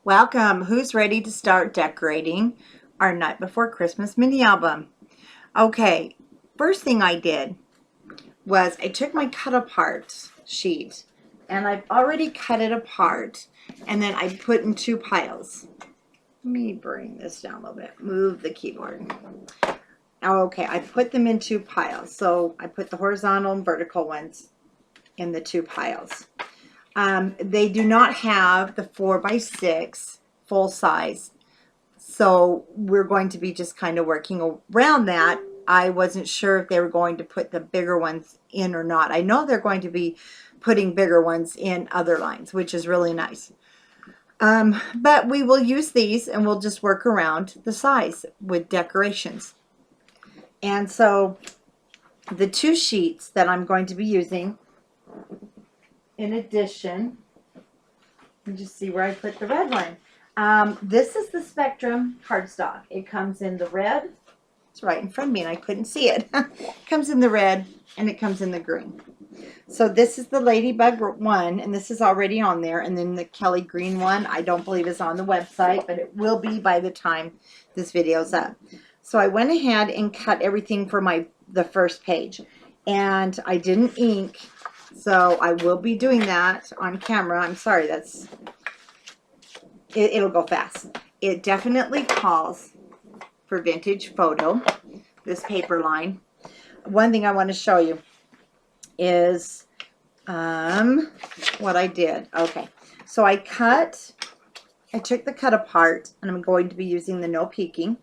Welcome. Who's ready to start decorating our Night Before Christmas mini album? Okay, first thing I did was I took my cut apart sheet and I've already cut it apart and then I put in two piles. Let me bring this down a little bit. Move the keyboard. Okay, I put them in two piles. So I put the horizontal and vertical ones in the two piles. They do not have the 4x6 full size, so we're going to be just kind of working around that. I wasn't sure if they were going to put the bigger ones in or not. I know they're going to be putting bigger ones in other lines, which is really nice. But we will use these and we'll just work around the size with decorations. And so the two sheets that I'm going to be using, in addition, you just see where I put the red one. This is the Spectrum cardstock. It comes in the red. It's right in front of me and I couldn't see it. It comes in the red and it comes in the green. So this is the Ladybug one, and this is already on there. And then the Kelly Green one, I don't believe is on the website, but it will be by the time this video's up. So I went ahead and cut everything for the first page. And I didn't ink, so I will be doing that on camera. I'm sorry, it'll go fast. It definitely calls for vintage photo, this paper line. One thing I want to show you is what I did. Okay, so I took the cut apart, and I'm going to be using the no peeking.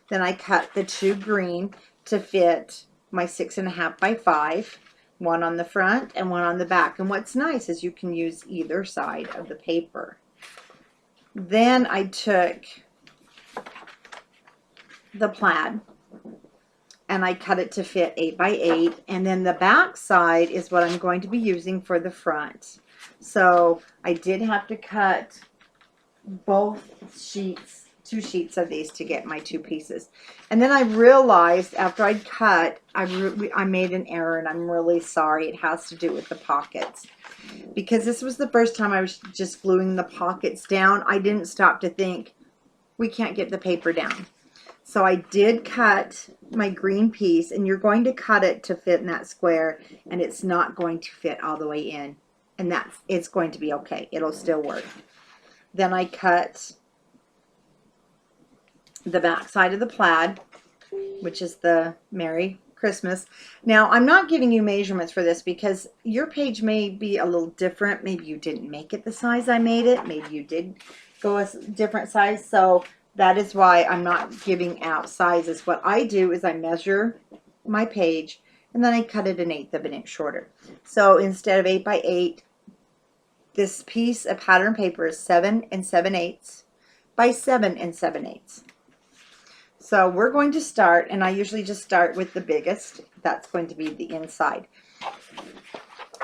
Then I cut the two green to fit my 6.5 by 5, one on the front and one on the back. And what's nice is you can use either side of the paper. Then I took the plaid and I cut it to fit 8 by 8, and then the back side is what I'm going to be using for the front. So I did have to cut both sheets, two sheets of these, to get my two pieces. And then I realized after I'd cut, I made an error, and I'm really sorry. It has to do with the pockets, because this was the first time I was just gluing the pockets down. I didn't stop to think, we can't get the paper down. So I did cut my green piece, and you're going to cut it to fit in that square, and it's not going to fit all the way in, and it's going to be okay. It'll still work. Then I cut the back side of the plaid, which is the Merry Christmas. Now, I'm not giving you measurements for this because your page may be a little different. Maybe you didn't make it the size I made it. Maybe you did go a different size. So that is why I'm not giving out sizes. What I do is I measure my page and then I cut it 1/8 of an inch shorter. So instead of 8 by 8, this piece of pattern paper is 7 7/8 by 7 7/8. So we're going to start, and I usually just start with the biggest. That's going to be the inside.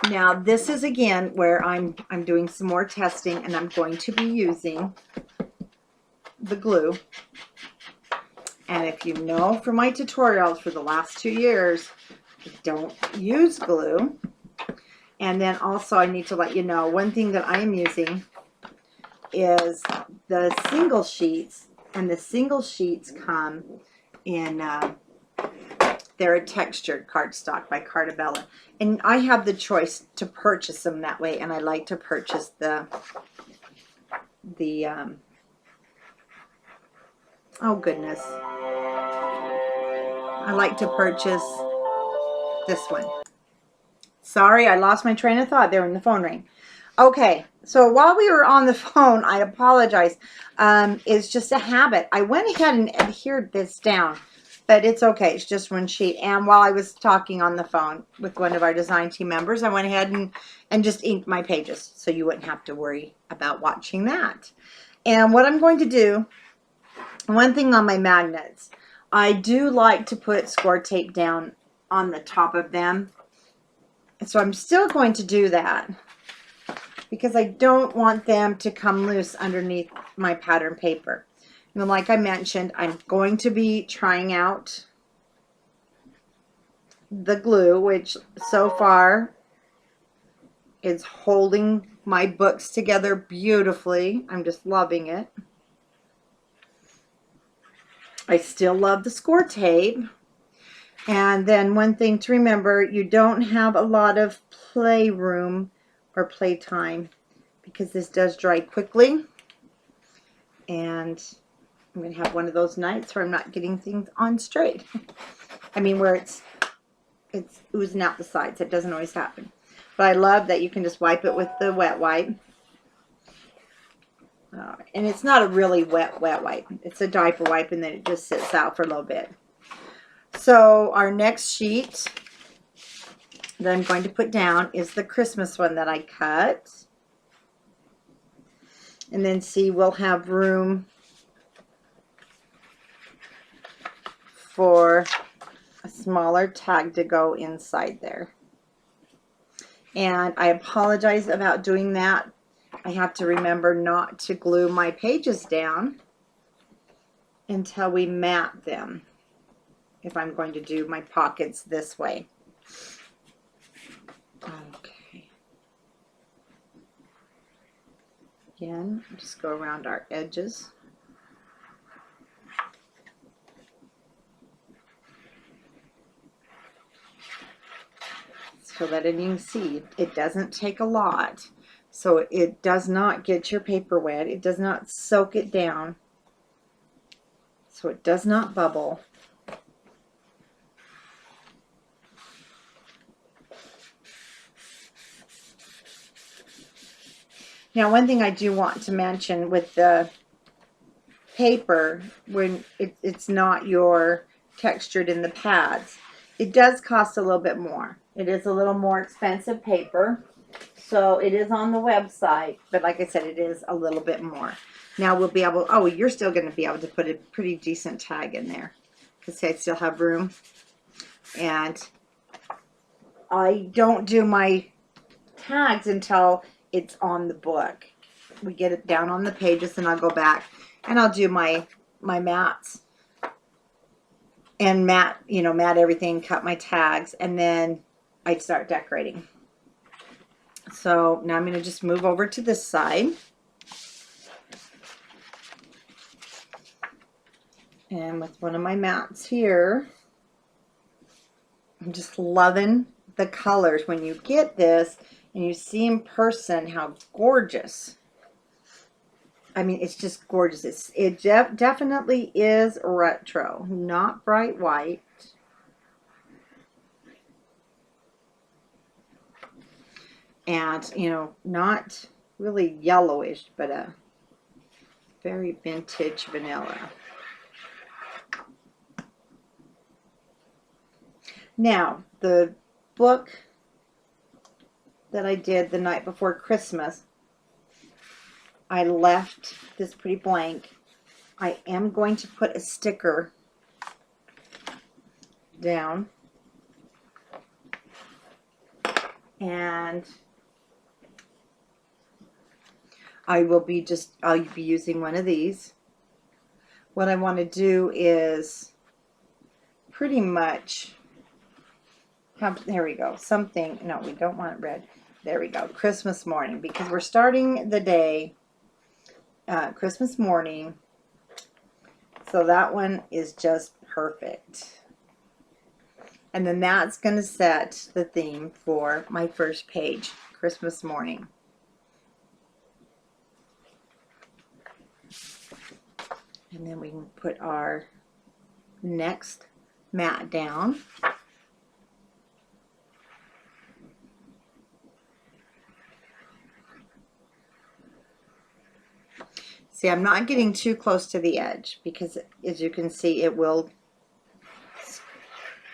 Now this is again where I'm doing some more testing, and I'm going to be using the glue. And if you know from my tutorials for the last 2 years, I don't use glue. And then also I need to let you know, one thing that I am using is the single sheets, and the single sheets come in, they're a textured cardstock by Cartabella. And I have the choice to purchase them that way, and I like to purchase oh goodness, I like to purchase this one. Sorry, I lost my train of thought there when the phone rang. Okay, so while we were on the phone, I apologize. It's just a habit. I went ahead and adhered this down, but it's okay. It's just one sheet. And while I was talking on the phone with one of our design team members, I went ahead and just inked my pages, so you wouldn't have to worry about watching that. And what I'm going to do, one thing on my magnets, I do like to put score tape down on the top of them. And so I'm still going to do that because I don't want them to come loose underneath my pattern paper. And then, like I mentioned, I'm going to be trying out the glue, which so far is holding my books together beautifully. I'm just loving it. I still love the score tape. And then one thing to remember, you don't have a lot of playroom or playtime because this does dry quickly. And I'm going to have one of those nights where I'm not getting things on straight. I mean, where it's oozing out the sides. It doesn't always happen. But I love that you can just wipe it with the wet wipe. And it's not a really wet wipe. It's a diaper wipe, and then it just sits out for a little bit. So our next sheet that I'm going to put down is the Christmas one that I cut. And then see, we'll have room for a smaller tag to go inside there. And I apologize about doing that. I have to remember not to glue my pages down until we mat them, if I'm going to do my pockets this way. Okay. Again, just go around our edges. So that you can see, it doesn't take a lot. So it does not get your paper wet. It does not soak it down. So it does not bubble. Now, one thing I do want to mention with the paper, when it's not your textured in the pads, it does cost a little bit more. It is a little more expensive paper. So it is on the website, but like I said, it is a little bit more. Now we'll be able, oh, you're still going to be able to put a pretty decent tag in there, because I still have room. And I don't do my tags until it's on the book. We get it down on the pages, and I'll go back and I'll do my mats and mat everything, cut my tags, and then I start decorating. So now I'm going to just move over to this side. And with one of my mats here, I'm just loving the colors. When you get this and you see in person how gorgeous. I mean, it's just gorgeous. It definitely is retro, not bright white. And, not really yellowish, but a very vintage vanilla. Now, the book that I did the night before Christmas, I left this pretty blank. I am going to put a sticker down. And I'll be using one of these. What I want to do is pretty much have, there we go, something, no, we don't want it red. There we go, Christmas morning, because we're starting the day Christmas morning. So that one is just perfect. And then that's going to set the theme for my first page, Christmas morning. And then we can put our next mat down. See, I'm not getting too close to the edge because, as you can see, it will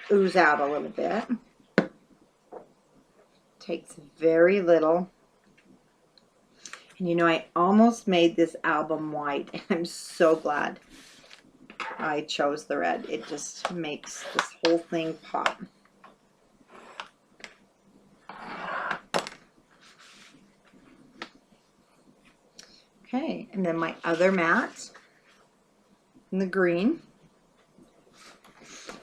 ooze out a little bit. Takes very little. And I almost made this album white, and I'm so glad I chose the red. It just makes this whole thing pop. Okay, and then my other mat in the green.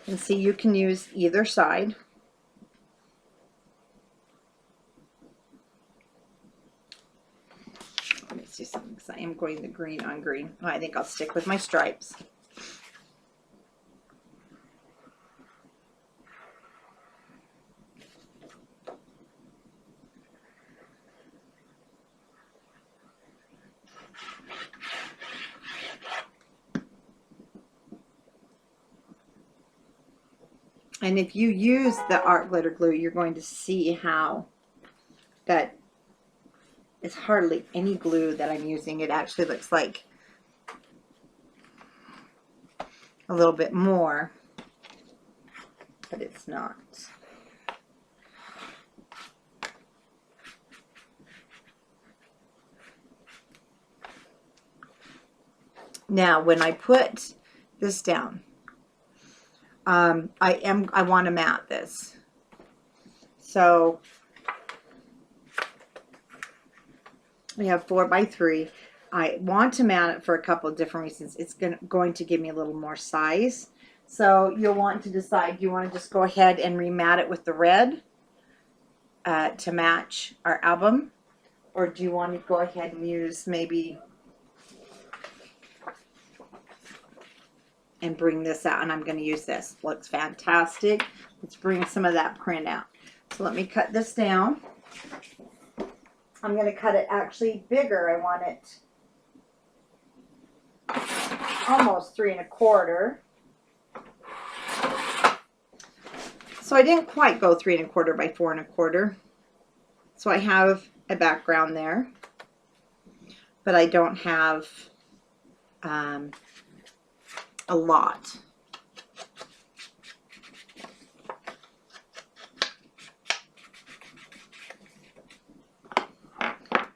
And see, you can use either side. because I am going the green on green. I think I'll stick with my stripes. And if you use the art glitter glue, you're going to see how that it's hardly any glue that I'm using. It actually looks like a little bit more, but it's not. Now, when I put this down, I want to mat this. So we have 4x3. I want to mat it for a couple of different reasons. It's going to give me a little more size. So you'll want to decide, do you want to just go ahead and remat it with the red to match our album? Or do you want to go ahead and use maybe and bring this out? And I'm going to use this. Looks fantastic. Let's bring some of that print out. So let me cut this down. I'm going to cut it actually bigger. I want it almost 3 1/4. So I didn't quite go 3 1/4 by 4 1/4. So I have a background there, but I don't have a lot.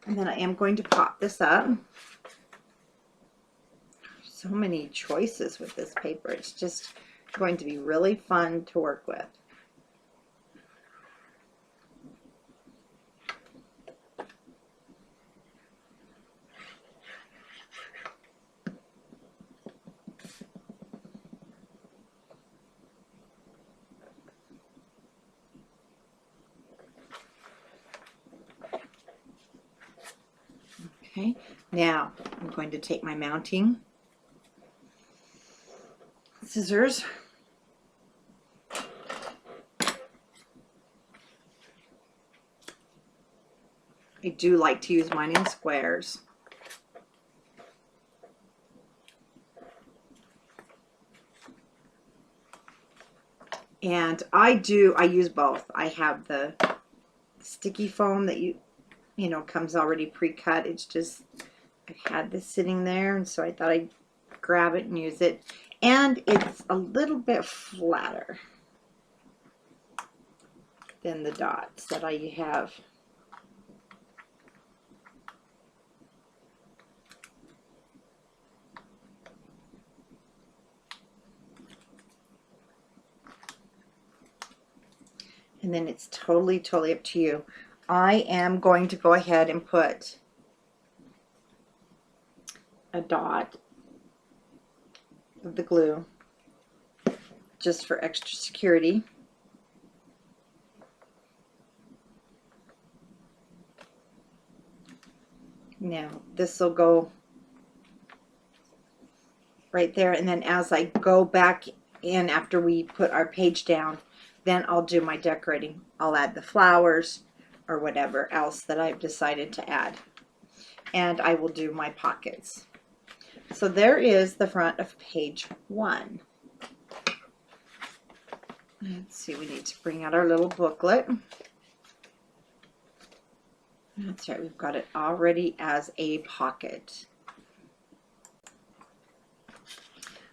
And then I am going to pop this up. So many choices with this paper. It's just going to be really fun to work with. Okay, now I'm going to take my mounting scissors. I do like to use mine in squares. And I use both. I have the sticky foam that you know, comes already pre-cut. It's just, I had this sitting there, and so I thought I'd grab it and use it. And it's a little bit flatter than the dots that I have. And then it's totally up to you. I am going to go ahead and put a dot of the glue just for extra security. Now this will go right there, and then as I go back in after we put our page down, then I'll do my decorating. I'll add the flowers or whatever else that I've decided to add. And I will do my pockets. So there is the front of page 1. Let's see, we need to bring out our little booklet. That's right, we've got it already as a pocket.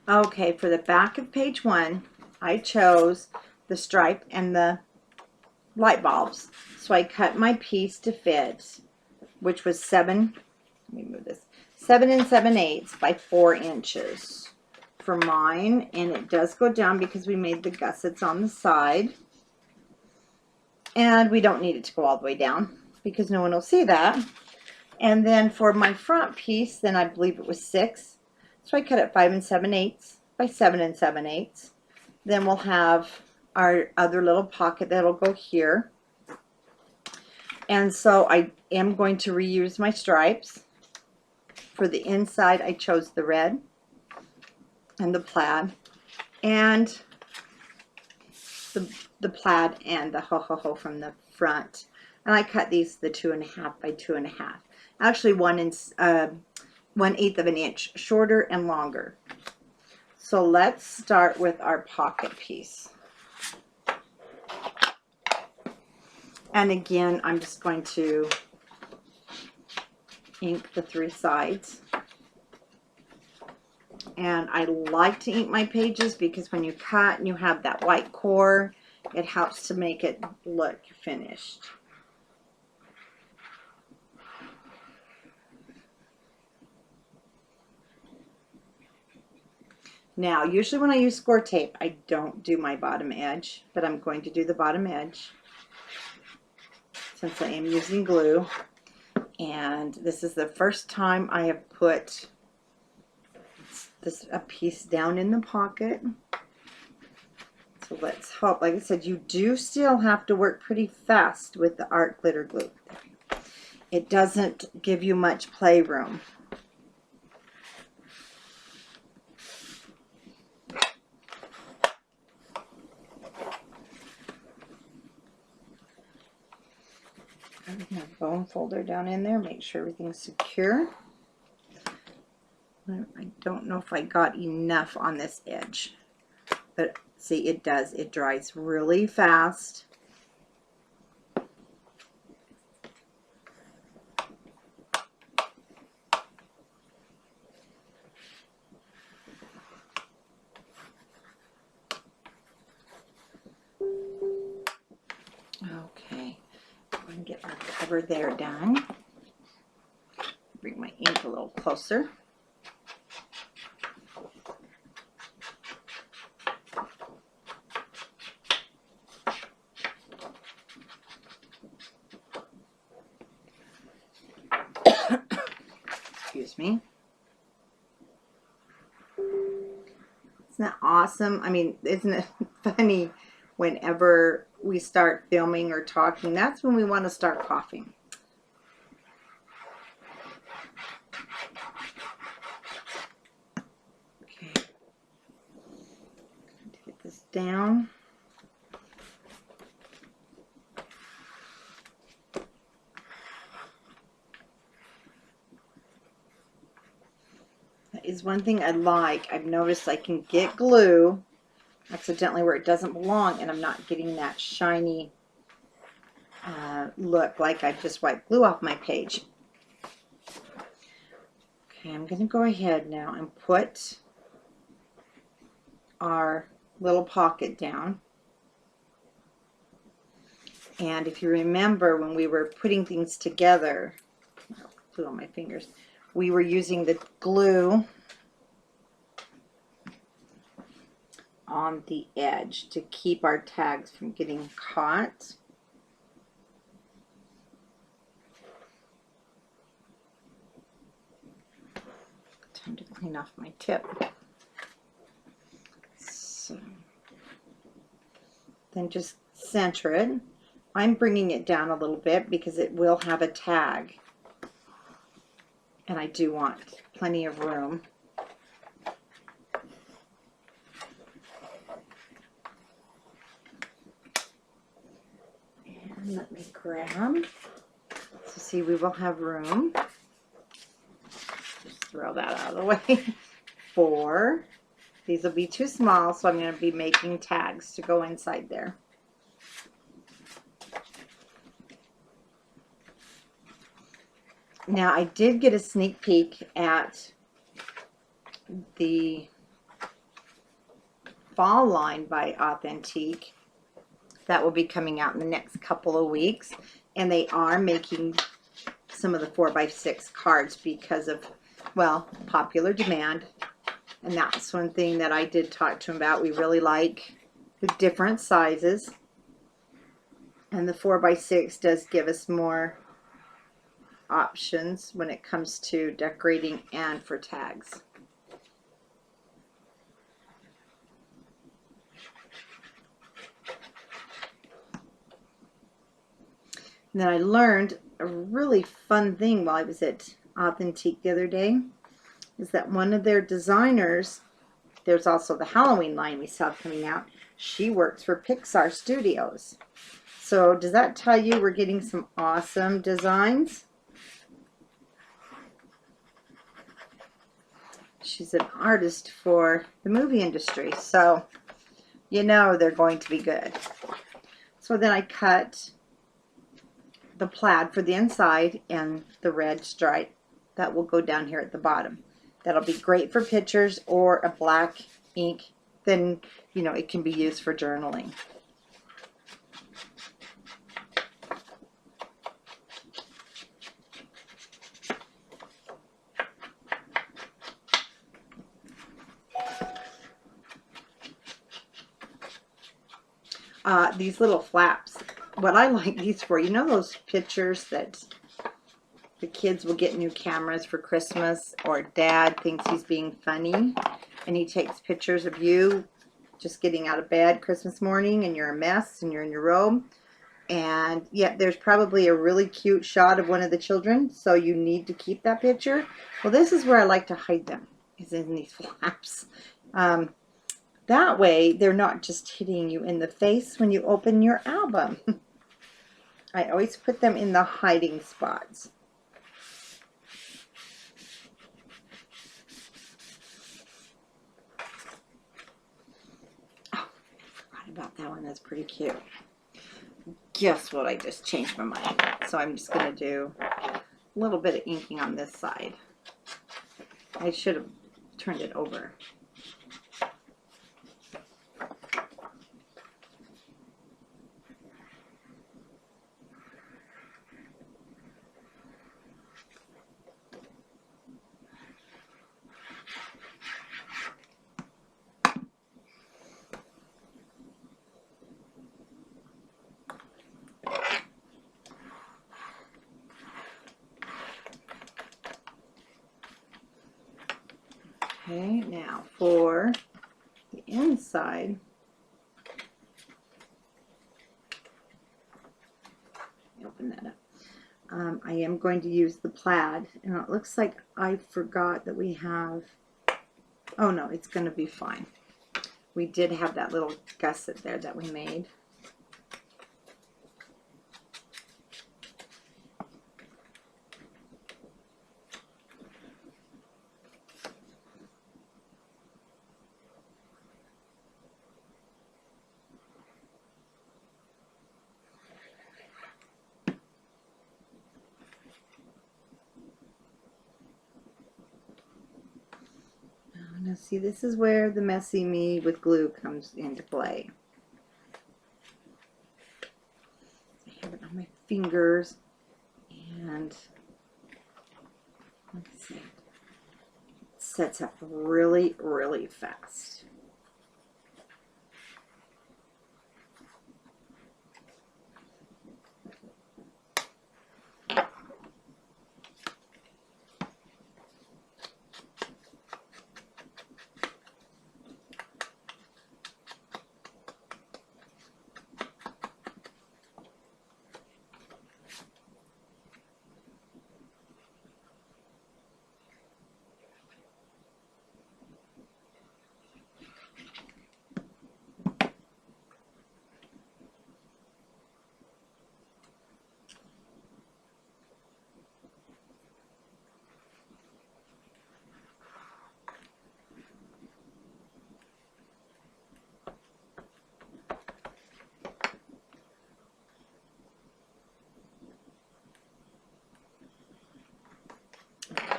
Okay, for the back of page 1, I chose the stripe and the light bulbs. So I cut my piece to fit, which was 7 7 by 4 inches for mine, and it does go down because we made the gussets on the side, and we don't need it to go all the way down because no one will see that. And then for my front piece, then I believe it was 6, so I cut it 5 7/8 by 7 7/8. Then we'll have our other little pocket that'll go here. And so I am going to reuse my stripes For the inside, I chose the red and the plaid, and the plaid and the ho-ho-ho from the front. And I cut these the 2.5 by 2.5. Actually, 1/8 of an inch shorter and longer. So let's start with our pocket piece. And again, I'm just going to ink the 3 sides. And I like to ink my pages because when you cut and you have that white core, it helps to make it look finished. Now, usually when I use score tape, I don't do my bottom edge, but I'm going to do the bottom edge since I am using glue. And this is the first time I have put a piece down in the pocket. So let's hope, like I said, you do still have to work pretty fast with the art glitter glue. It doesn't give you much playroom. I'm going to bone folder down in there, make sure everything's secure. I don't know if I got enough on this edge, but see, it does. It dries really fast. Okay, I'm going to get our cover there done. Bring my ink a little closer. Excuse me. Isn't that awesome? I mean, isn't it funny whenever we start filming or talking, that's when we want to start coughing. Okay. Get this down. Is one thing I like. I've noticed I can get glue accidentally where it doesn't belong, and I'm not getting that shiny look like I just wiped glue off my page. Okay, I'm going to go ahead now and put our little pocket down. And if you remember when we were putting things together, glue on my fingers, we were using the glue on the edge to keep our tags from getting caught. Time to clean off my tip. So then just center it. I'm bringing it down a little bit because it will have a tag, and I do want plenty of room. Let me grab, so see, we will have room. Just throw that out of the way. 4. These will be too small, so I'm going to be making tags to go inside there. Now, I did get a sneak peek at the fall line by Authentique. That will be coming out in the next couple of weeks, and they are making some of the 4x6 cards because of, well, popular demand. And that's one thing that I did talk to them about. We really like the different sizes, and the 4x6 does give us more options when it comes to decorating and for tags. And then I learned a really fun thing while I was at Authentique the other day is that one of their designers, there's also the Halloween line we saw coming out, she works for Pixar Studios. So does that tell you we're getting some awesome designs? She's an artist for the movie industry, so you know they're going to be good. So then I cut the plaid for the inside and the red stripe that will go down here at the bottom. That'll be great for pictures or a black ink. Then, you know, it can be used for journaling. These little flaps, what I like these for, you know those pictures that the kids will get new cameras for Christmas, or dad thinks he's being funny and he takes pictures of you just getting out of bed Christmas morning and you're a mess and you're in your robe, and yet there's probably a really cute shot of one of the children, so you need to keep that picture. Well, this is where I like to hide them, is in these flaps. That way, they're not just hitting you in the face when you open your album. I always put them in the hiding spots. Oh, I forgot about that one. That's pretty cute. Guess what? I just changed my mind. So I'm just going to do a little bit of inking on this side. I should have turned it over. Okay, now for the inside, open that up. I am going to use the plaid, and it looks like I forgot that we have, oh no, it's going to be fine. We did have that little gusset there that we made. Now see, this is where the messy me with glue comes into play. I have it on my fingers, and let's see, it sets up really, really fast.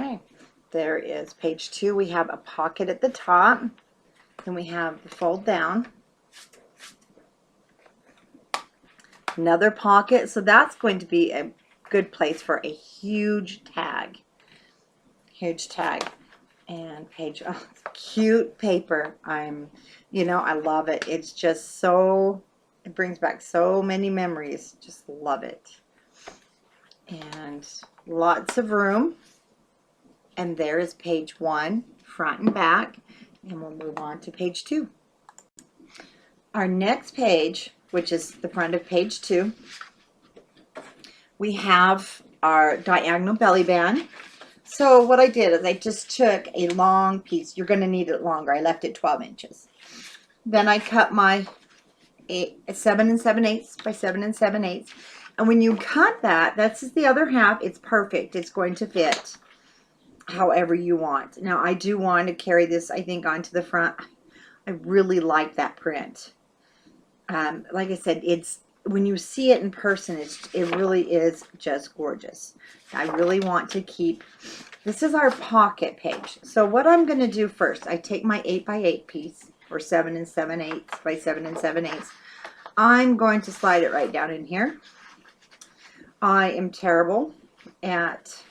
Okay, there is page 2. We have a pocket at the top, then we have the fold down, another pocket, so that's going to be a good place for a huge tag. And page, oh, cute paper. You know, I love it. It's just so, it brings back so many memories. Just love it. And lots of room. And there is page 1, front and back, and we'll move on to page 2. Our next page, which is the front of page 2, we have our diagonal belly band. So what I did is I just took a long piece. You're going to need it longer. I left it 12 inches. Then I cut my 7 7/8 by 7 7/8. And when you cut that, that's the other half. It's perfect. It's going to fit however you want. Now I do want to carry this, I think, onto the front. I really like that print. Like I said, it's when you see it in person, it really is just gorgeous. I really want to keep. This is our pocket page. So what I'm going to do first, I take my 8 by 8 piece, or 7 7/8 by 7 7/8. I'm going to slide it right down in here. I am terrible at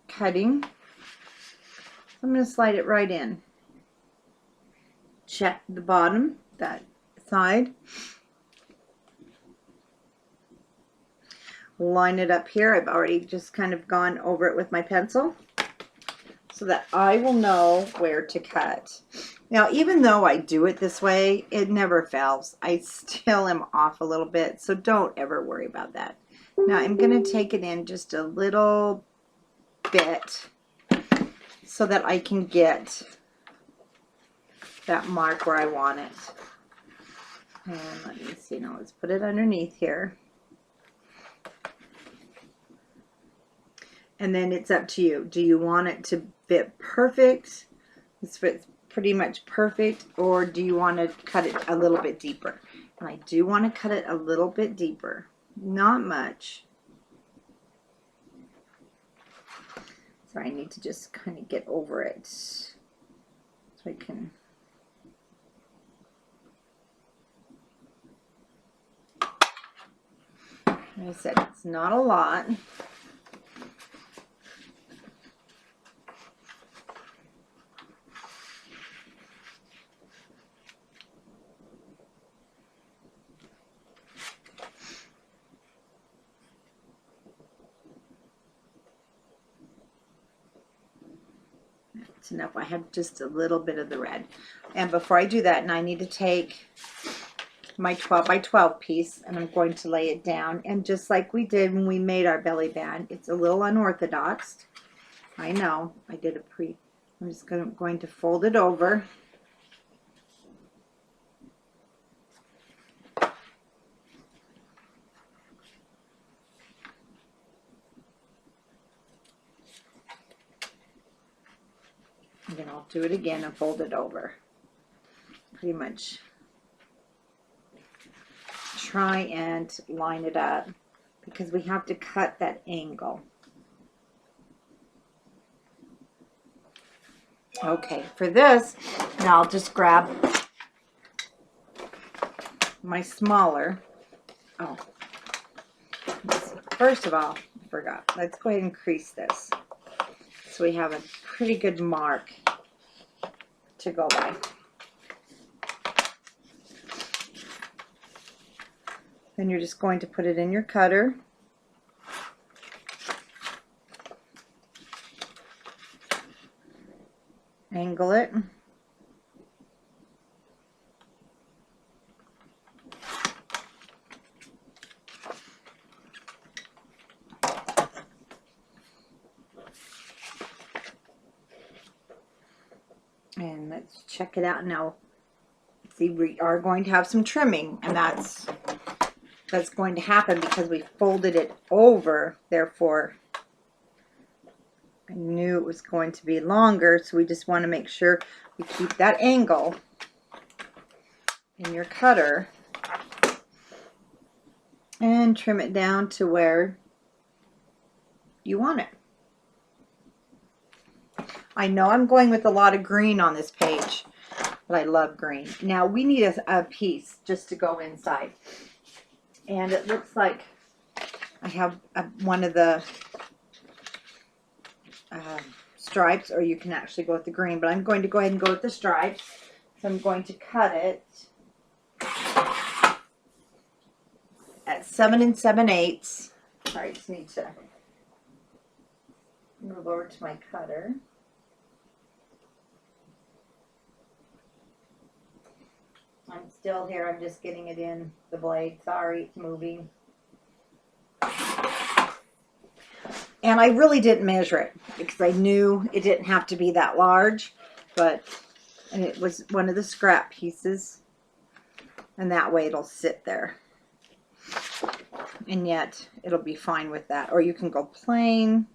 cutting. I'm going to slide it right in. Check the bottom, that side. Line it up here. I've already just kind of gone over it with my pencil so that I will know where to cut. Now, even though I do it this way, it never fails. I still am off a little bit, so don't ever worry about that. Now, I'm going to take it in just a little bit so that I can get that mark where I want it. And let me see, now let's put it underneath here. And then it's up to you. Do you want it to fit perfect? This fits pretty much perfect, or do you want to cut it a little bit deeper? And I do want to cut it a little bit deeper, not much. So I need to just kind of get over it so I can. Like I said, it's not a lot. That's enough. I have just a little bit of the red. And before I do that, and I need to take my 12 by 12 piece, and I'm going to lay it down. And just like we did when we made our belly band, it's a little unorthodox. I know. I did a I'm just going to fold it over. And then I'll do it again and fold it over. Pretty much try and line it up because we have to cut that angle. Okay, for this, now I'll just grab my smaller. Oh, first of all, I forgot. Let's go ahead and crease this so we have a pretty good mark to go by. Then you're just going to put it in your cutter. Angle it. And let's check it out now. See, we are going to have some trimming, and that's going to happen because we folded it over. Therefore, I knew it was going to be longer, so we just want to make sure we keep that angle in your cutter and trim it down to where you want it. I know I'm going with a lot of green on this page, but I love green. Now we need a piece just to go inside. And it looks like I have one of the stripes, or you can actually go with the green, but I'm going to go ahead and go with the stripes. So I'm going to cut it at 7 7/8. Sorry, I just need to move over to my cutter. I'm still here. I'm just getting it in the blade. Sorry, it's moving. And I really didn't measure it because I knew it didn't have to be that large, and it was one of the scrap pieces, and that way it'll sit there. And yet it'll be fine with that. Or you can go plain.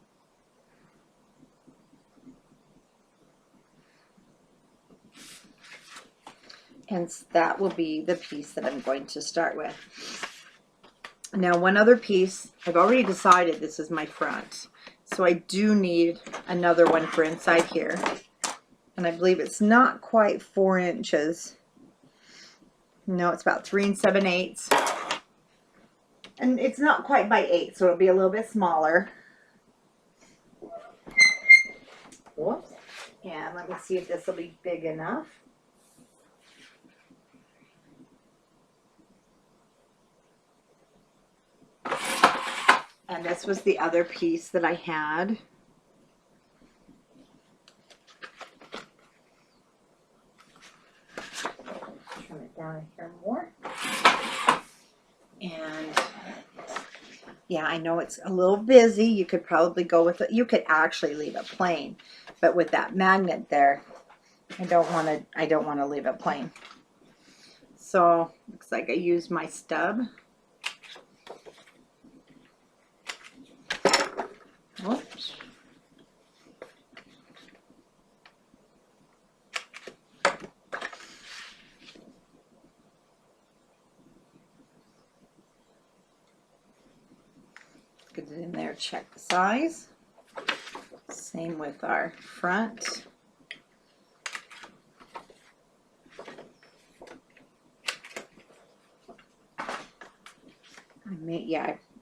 And that will be the piece that I'm going to start with. Now, one other piece, I've already decided this is my front. So I do need another one for inside here. And I believe it's not quite 4 inches. No, it's about 3 7/8. And it's not quite by 8, so it'll be a little bit smaller. Whoops. And let me see if this will be big enough. And this was the other piece that I had. Trim it down here more. And yeah, I know it's a little busy. You could probably go with it. You could actually leave it plain, but with that magnet there, I don't want to leave it plain. So looks like I used my stub. Whoops. Get it in there, check the size. Same with our front.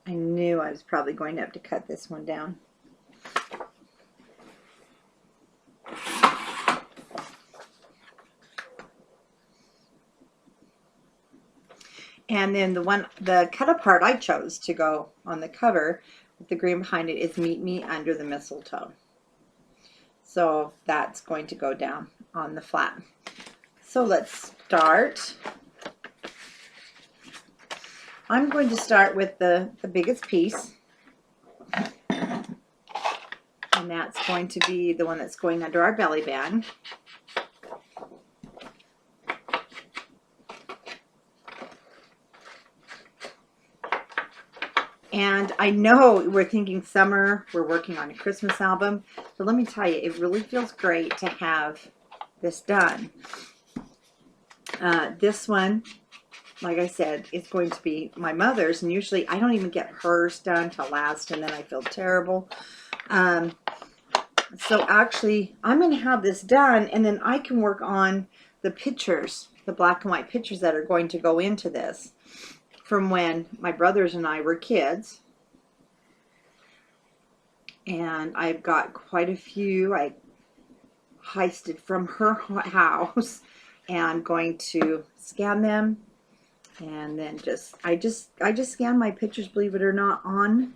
I knew I was probably going to have to cut this one down. And then the cut apart I chose to go on the cover with the green behind it is Meet Me Under the Mistletoe. So that's going to go down on the flat. So let's start. I'm going to start with the biggest piece. And that's going to be the one that's going under our belly band. And I know we're thinking summer, we're working on a Christmas album, but let me tell you, it really feels great to have this done. This one, like I said, is going to be my mother's, and usually I don't even get hers done till last, and then I feel terrible. So actually, I'm going to have this done, and then I can work on the pictures, the black and white pictures that are going to go into this from when my brothers and I were kids. And I've got quite a few I heisted from her house, and going to scan them, and then I just scan my pictures, believe it or not, on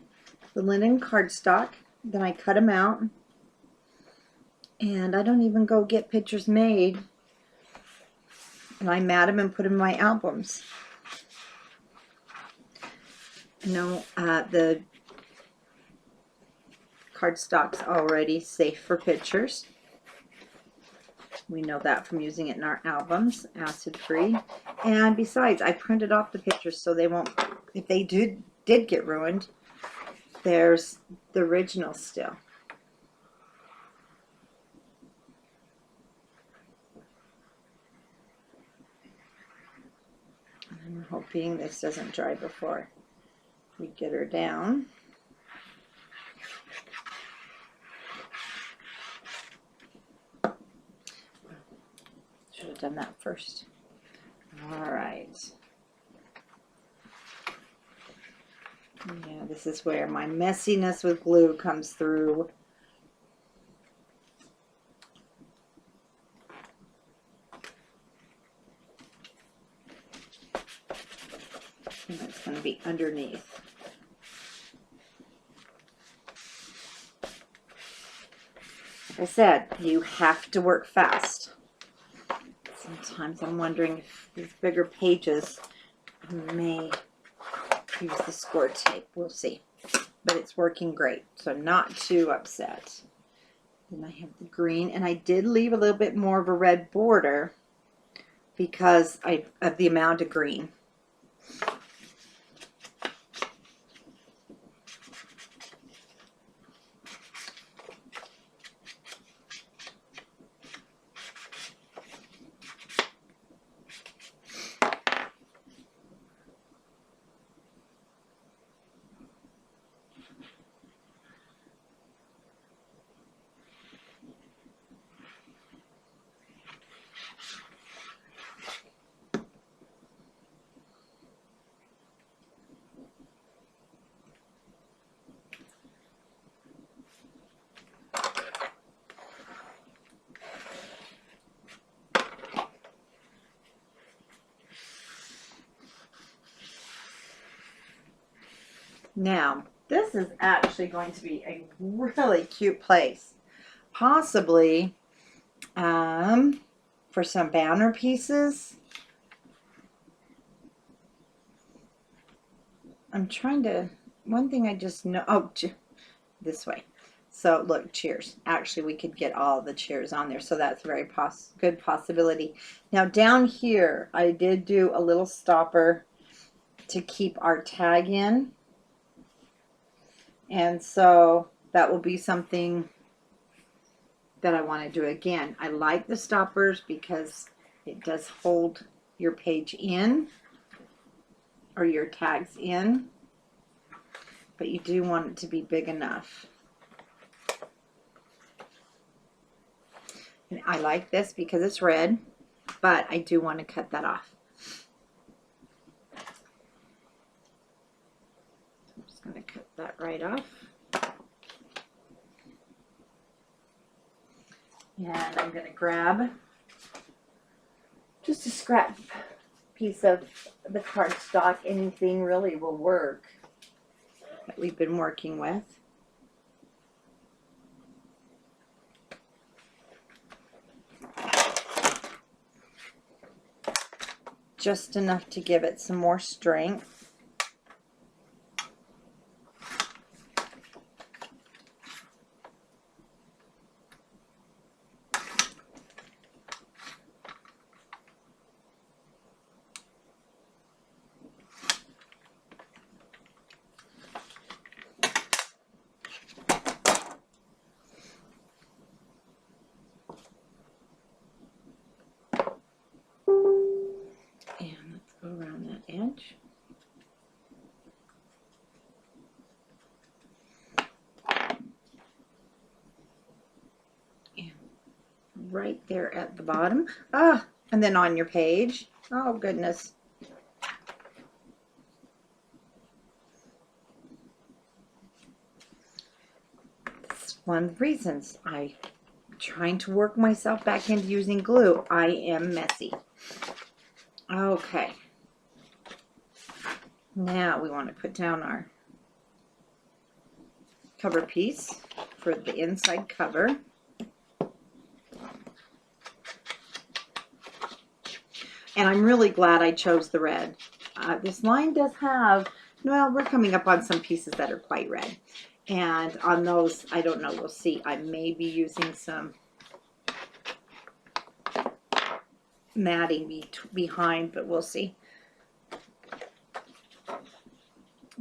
the linen cardstock. Then I cut them out, and I don't even go get pictures made, and I mat them and put them in my albums. No, the cardstock's already safe for pictures. We know that from using it in our albums, acid-free. And besides, I printed off the pictures so they won't, if they did get ruined, there's the original still. I'm hoping this doesn't dry before we get her down. Should have done that first. All right. Yeah, this is where my messiness with glue comes through. And it's going to be underneath. Like I said, you have to work fast. Sometimes I'm wondering if these bigger pages may use the score tape. We'll see. but it's working great, so I'm not too upset. Then I have the green, and I did leave a little bit more of a red border because of the amount of green. Now, this is actually going to be a really cute place. Possibly for some banner pieces. I'm trying to, one thing I just know, oh, this way. So look, cheers. Actually, we could get all the cheers on there, so that's a very good possibility. Now down here, I did do a little stopper to keep our tag in. And so that will be something that I want to do again. I like the stoppers because it does hold your page in, or your tags in, but you do want it to be big enough. And I like this because it's red, but I do want to cut that off. I'm just going to cut that right off. And I'm going to grab just a scrap piece of the cardstock. Anything really will work that we've been working with. Just enough to give it some more strength. And let's go around that edge. And right there at the bottom. Ah, and then on your page. Oh, goodness. That's one of the reasons I'm trying to work myself back into using glue. I am messy. Okay. Now we want to put down our cover piece for the inside cover. And I'm really glad I chose the red. This line does have, well, we're coming up on some pieces that are quite red. And on those, I don't know, we'll see. I may be using some matting behind, but we'll see.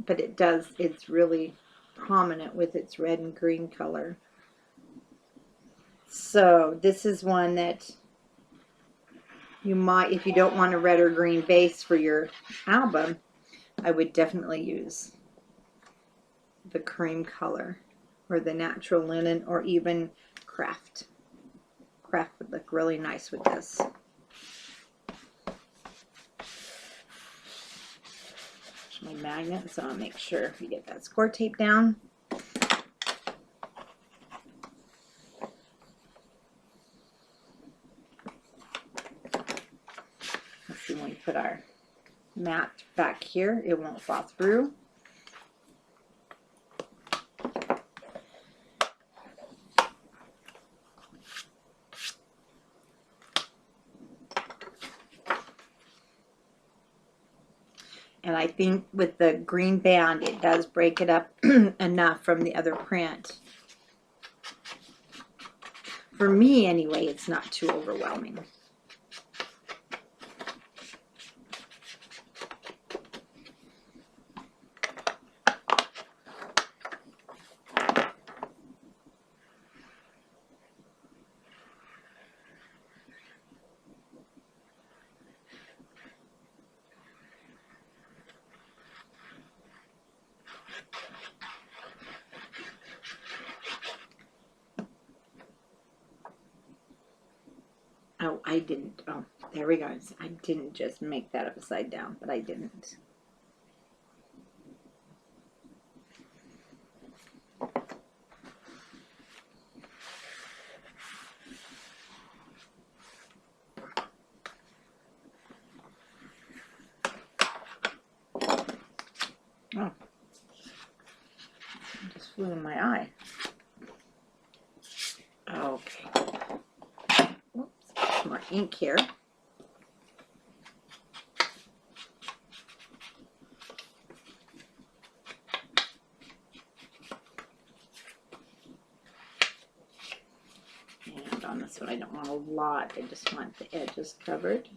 But it does, it's really prominent with its red and green color. So this is one that you might, if you don't want a red or green base for your album, I would definitely use the cream color or the natural linen, or even craft. Craft would look really nice with this. My magnet, so I'll make sure we get that score tape down. Let's see, when we put our mat back here, it won't fall through. And I think with the green band, it does break it up enough from the other print. For me, anyway, it's not too overwhelming. Oh, I didn't. Oh, there we go. I didn't just make that upside down, but I didn't. Oh, it just flew in my eye. Okay. Oops, some more ink here. And on this one, I don't want a lot. I just want the edges covered.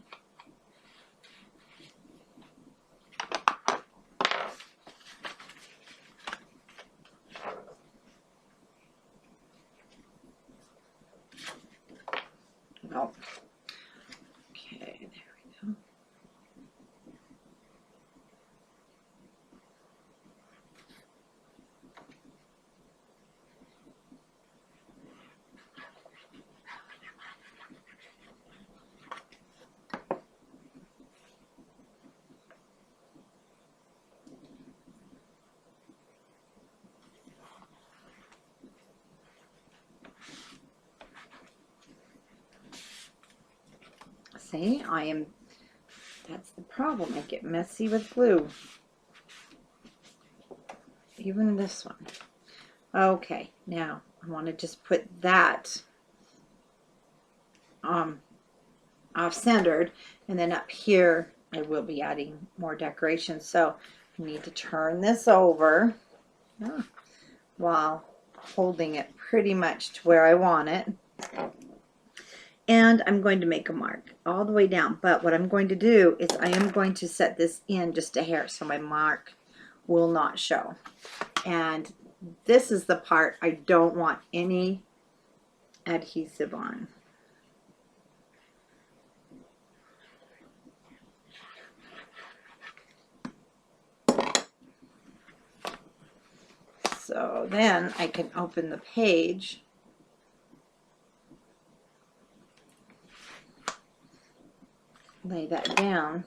Oh, okay, there we go. See, that's the problem. I get messy with glue. Even this one. Okay, now I want to just put that off-centered, and then up here I will be adding more decorations. So I need to turn this over while holding it pretty much to where I want it. And I'm going to make a mark all the way down. But what I'm going to do is I am going to set this in just a hair so my mark will not show. And this is the part I don't want any adhesive on. So then I can open the page. Lay that down.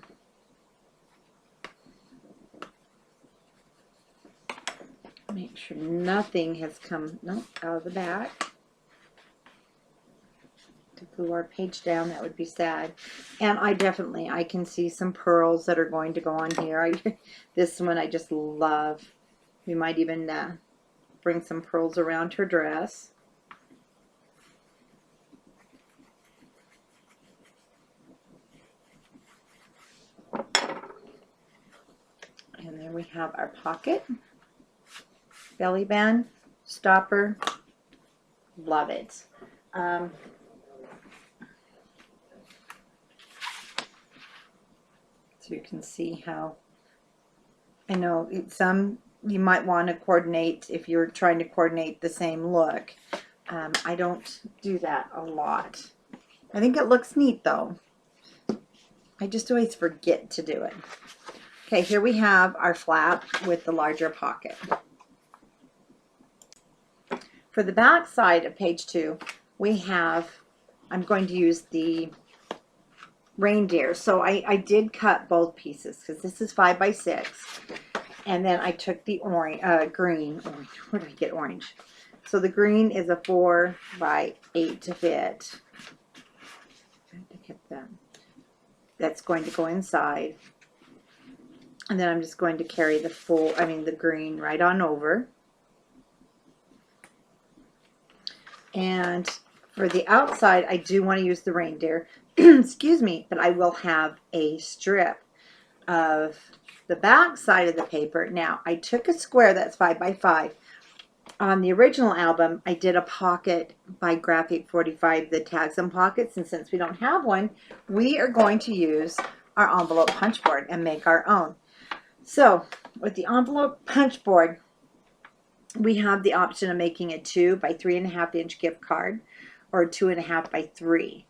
Make sure nothing has come out of the back. To glue our page down, that would be sad. And I can see some pearls that are going to go on here. This one I just love. We might even bring some pearls around her dress. And then we have our pocket, belly band, stopper. Love it. So you can see how, I know some you might want to coordinate if you're trying to coordinate the same look. I don't do that a lot. I think it looks neat though. I just always forget to do it. Okay, here we have our flap with the larger pocket. For the back side of page 2, we have, I'm going to use the reindeer. So I did cut both pieces because this is 5 by 6. And then I took the green. Where did I get orange? So the green is a 4 by 8 to fit. That's going to go inside. And then I'm just going to carry the green right on over. And for the outside, I do want to use the reindeer. Excuse me, but I will have a strip of The back side of the paper, now I took a square that's 5 by 5. On the original album, I did a pocket by Graphic 45, the tags and pockets, and since we don't have one, we are going to use our envelope punch board and make our own. So with the envelope punch board, we have the option of making a 2 by 3.5 inch gift card or a 2.5 by 3.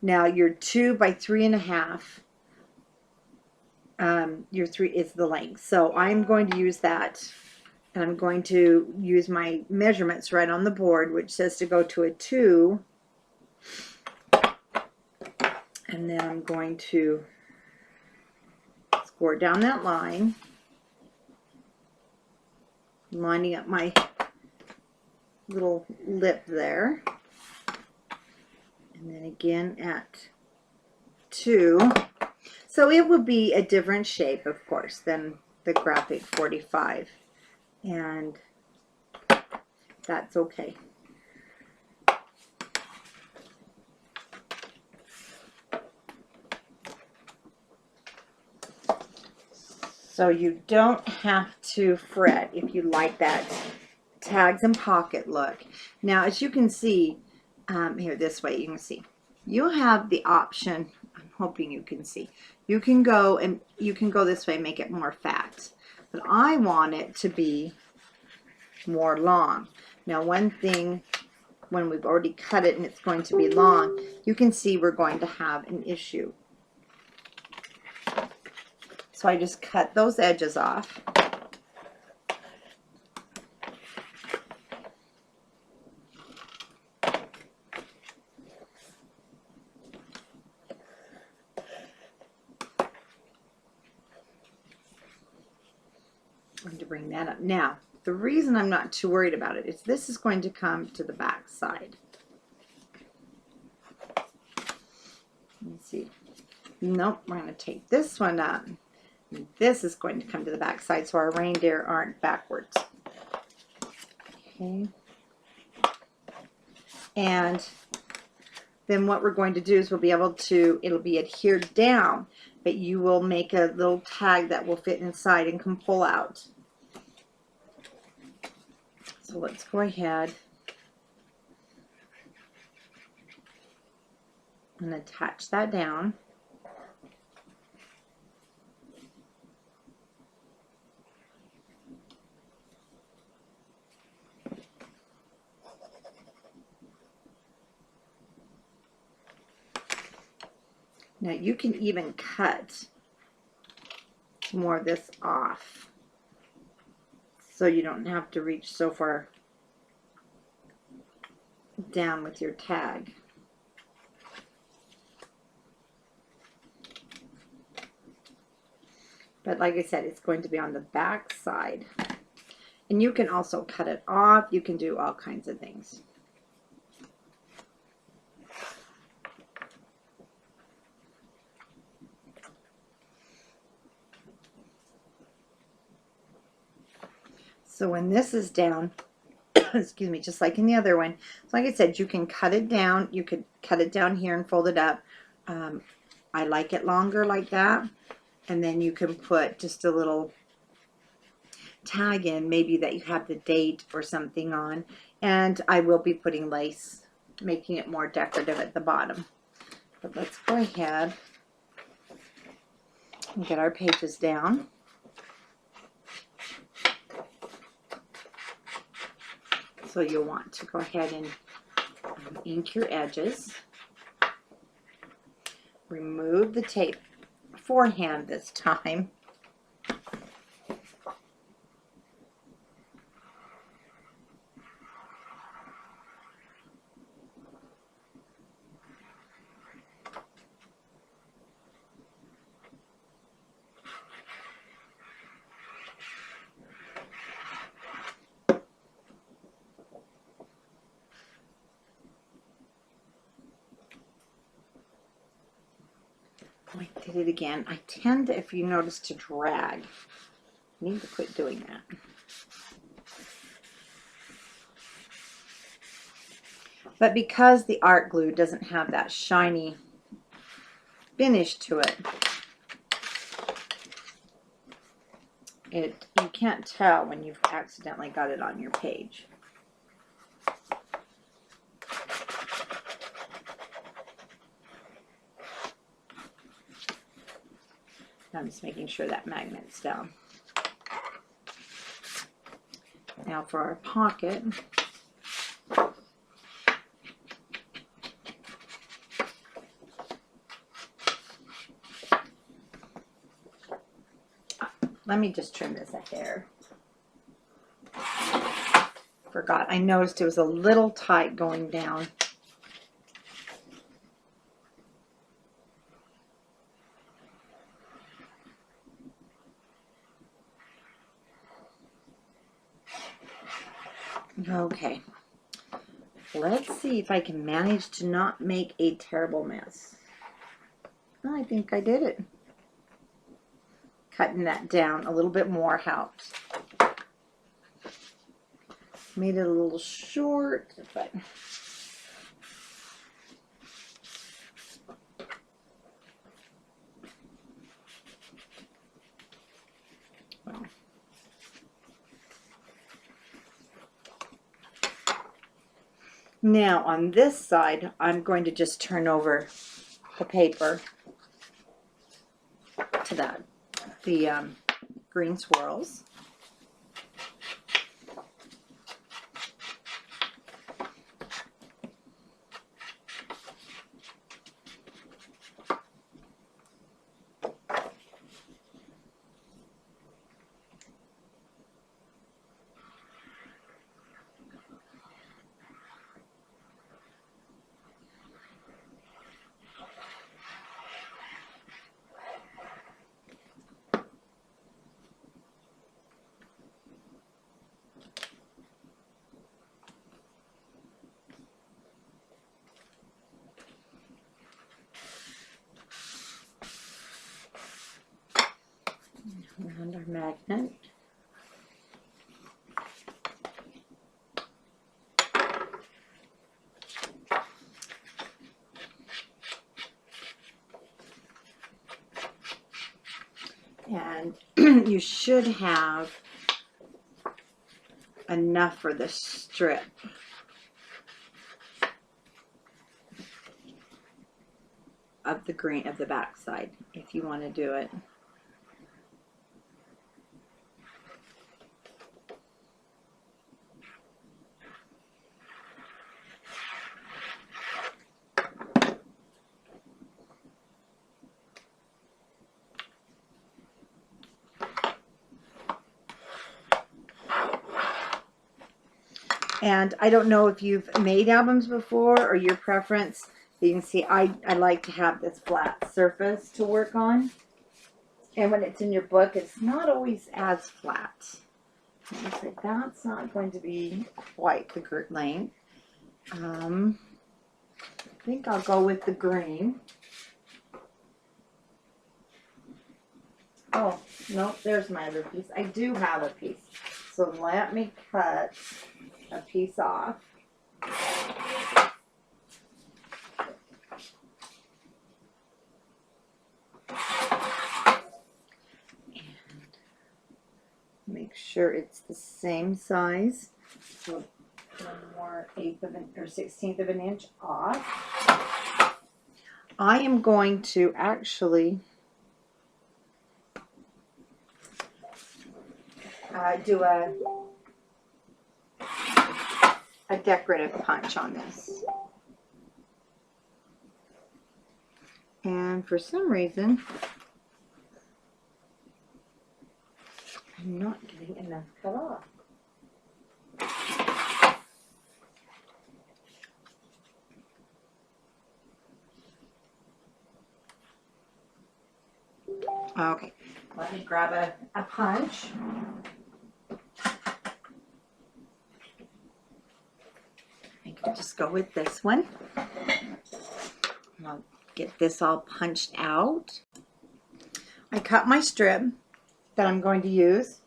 Now your 2 by 3.5, your 3 is the length. So I'm going to use that, and I'm going to use my measurements right on the board, which says to go to a 2, and then I'm going to score down that line, lining up my little lip there, and then again at 2. So it will be a different shape, of course, than the Graphic 45, and that's okay. So you don't have to fret if you like that tags and pocket look. Now, as you can see, here this way, you can see, you have the option. I'm hoping you can see. You can go this way and make it more fat, but I want it to be more long. Now, one thing, when we've already cut it and it's going to be long, you can see we're going to have an issue. So I just cut those edges off. I'm going to bring that up. Now, the reason I'm not too worried about it is this is going to come to the back side. Let me see. Nope, we're going to take this one up. This is going to come to the back side so our reindeer aren't backwards. Okay. And then what we're going to do is we'll be able to, it'll be adhered down, but you will make a little tag that will fit inside and can pull out. So let's go ahead and attach that down. Now you can even cut more of this off so you don't have to reach so far down with your tag. But like I said, it's going to be on the back side. And you can also cut it off. You can do all kinds of things. So when this is down, excuse me, just like in the other one, so like I said, you can cut it down. You could cut it down here and fold it up. I like it longer like that. And then you can put just a little tag in, maybe that you have the date or something on. And I will be putting lace, making it more decorative at the bottom. But let's go ahead and get our pages down. So you'll want to go ahead and ink your edges. Remove the tape forehand this time. I did it again. I tend to, if you notice, to drag. I need to quit doing that. But because the art glue doesn't have that shiny finish to it, you can't tell when you've accidentally got it on your page. I'm just making sure that magnet's down. Now for our pocket. Let me just trim this a hair. Forgot. I noticed it was a little tight going down. Okay. Let's see if I can manage to not make a terrible mess. I think I did it. Cutting that down a little bit more helped. Made it a little short, but well. Now on this side, I'm going to just turn over the paper to the green swirls. Around our magnet. And you should have enough for the strip. Of the green of the back side if you want to do it. And I don't know if you've made albums before or your preference. You can see I like to have this flat surface to work on. And when it's in your book, it's not always as flat. Looks like that's not going to be quite the length. I think I'll go with the green. Oh, no, there's my other piece. I do have a piece. So let me cut a piece off. And make sure it's the same size. So 1/8 of an or 1/16 of an inch off. I am going to actually do a decorative punch on this. And for some reason, I'm not getting enough cut off. Okay, let me grab a punch. I can just go with this one. I'll get this all punched out. I cut my strip that I'm going to use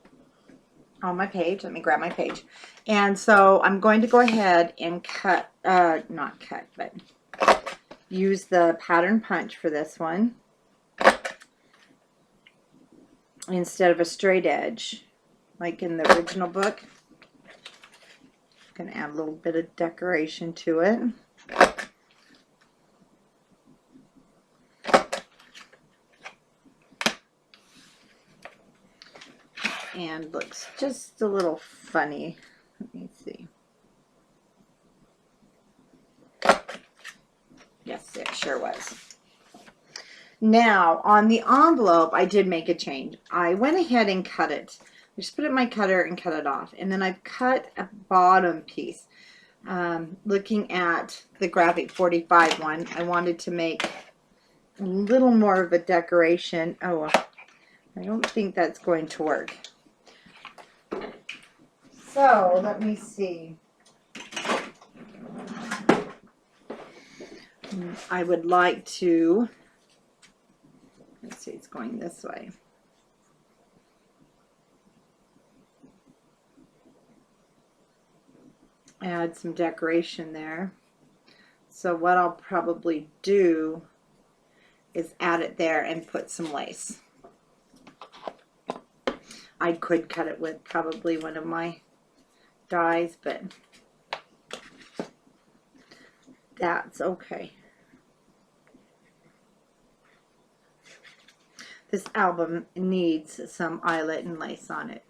on my page. Let me grab my page. And so I'm going to go ahead and cut, not cut, but use the pattern punch for this one. instead of a straight edge like in the original book. I'm going to add a little bit of decoration to it. And looks just a little funny. Let me see. Yes, it sure was. Now, on the envelope, I did make a change. I went ahead and cut it. I just put it in my cutter and cut it off. And then I've cut a bottom piece. Looking at the Graphic 45 one, I wanted to make a little more of a decoration. Oh, I don't think that's going to work. So, let me see. I would like to, let's see, it's going this way. Add some decoration there. So what I'll probably do is add it there and put some lace. I could cut it with probably one of my dies, but that's okay. This album needs some eyelet and lace on it.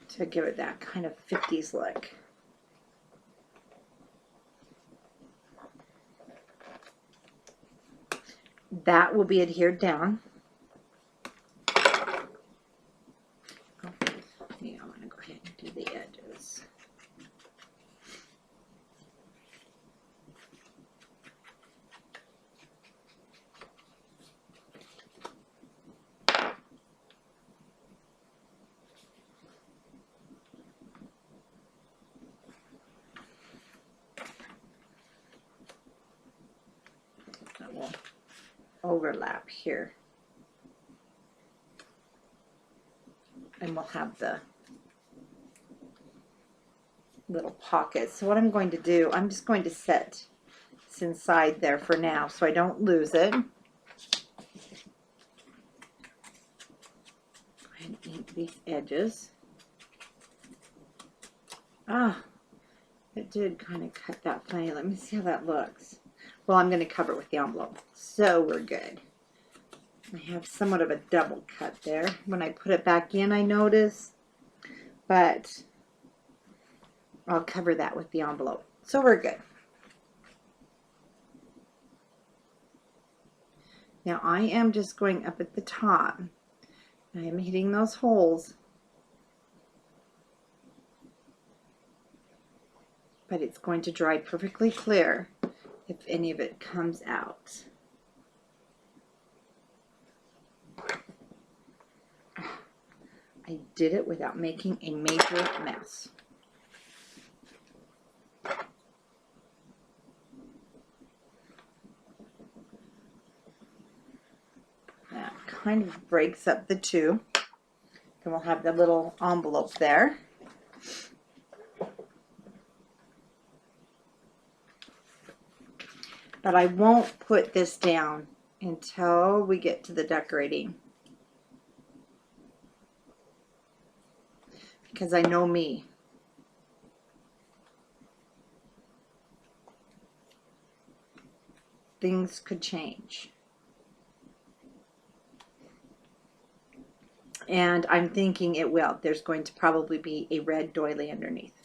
To give it that kind of 50s look. That will be adhered down. Yeah, I'm going to go ahead and do the edges. That will overlap here. And we'll have the little pockets. So what I'm going to do, I'm just going to set this inside there for now so I don't lose it. Go ahead and ink these edges. Ah, it did kind of cut that funny. Let me see how that looks. Well, I'm going to cover it with the envelope, so we're good. I have somewhat of a double cut there. When I put it back in, I notice, but I'll cover that with the envelope, so we're good. Now I am just going up at the top. I am hitting those holes, but it's going to dry perfectly clear if any of it comes out. I did it without making a major mess. That kind of breaks up the two. Then we'll have the little envelope there. But I won't put this down until we get to the decorating. Because I know me. Things could change. And I'm thinking it will. There's going to probably be a red doily underneath.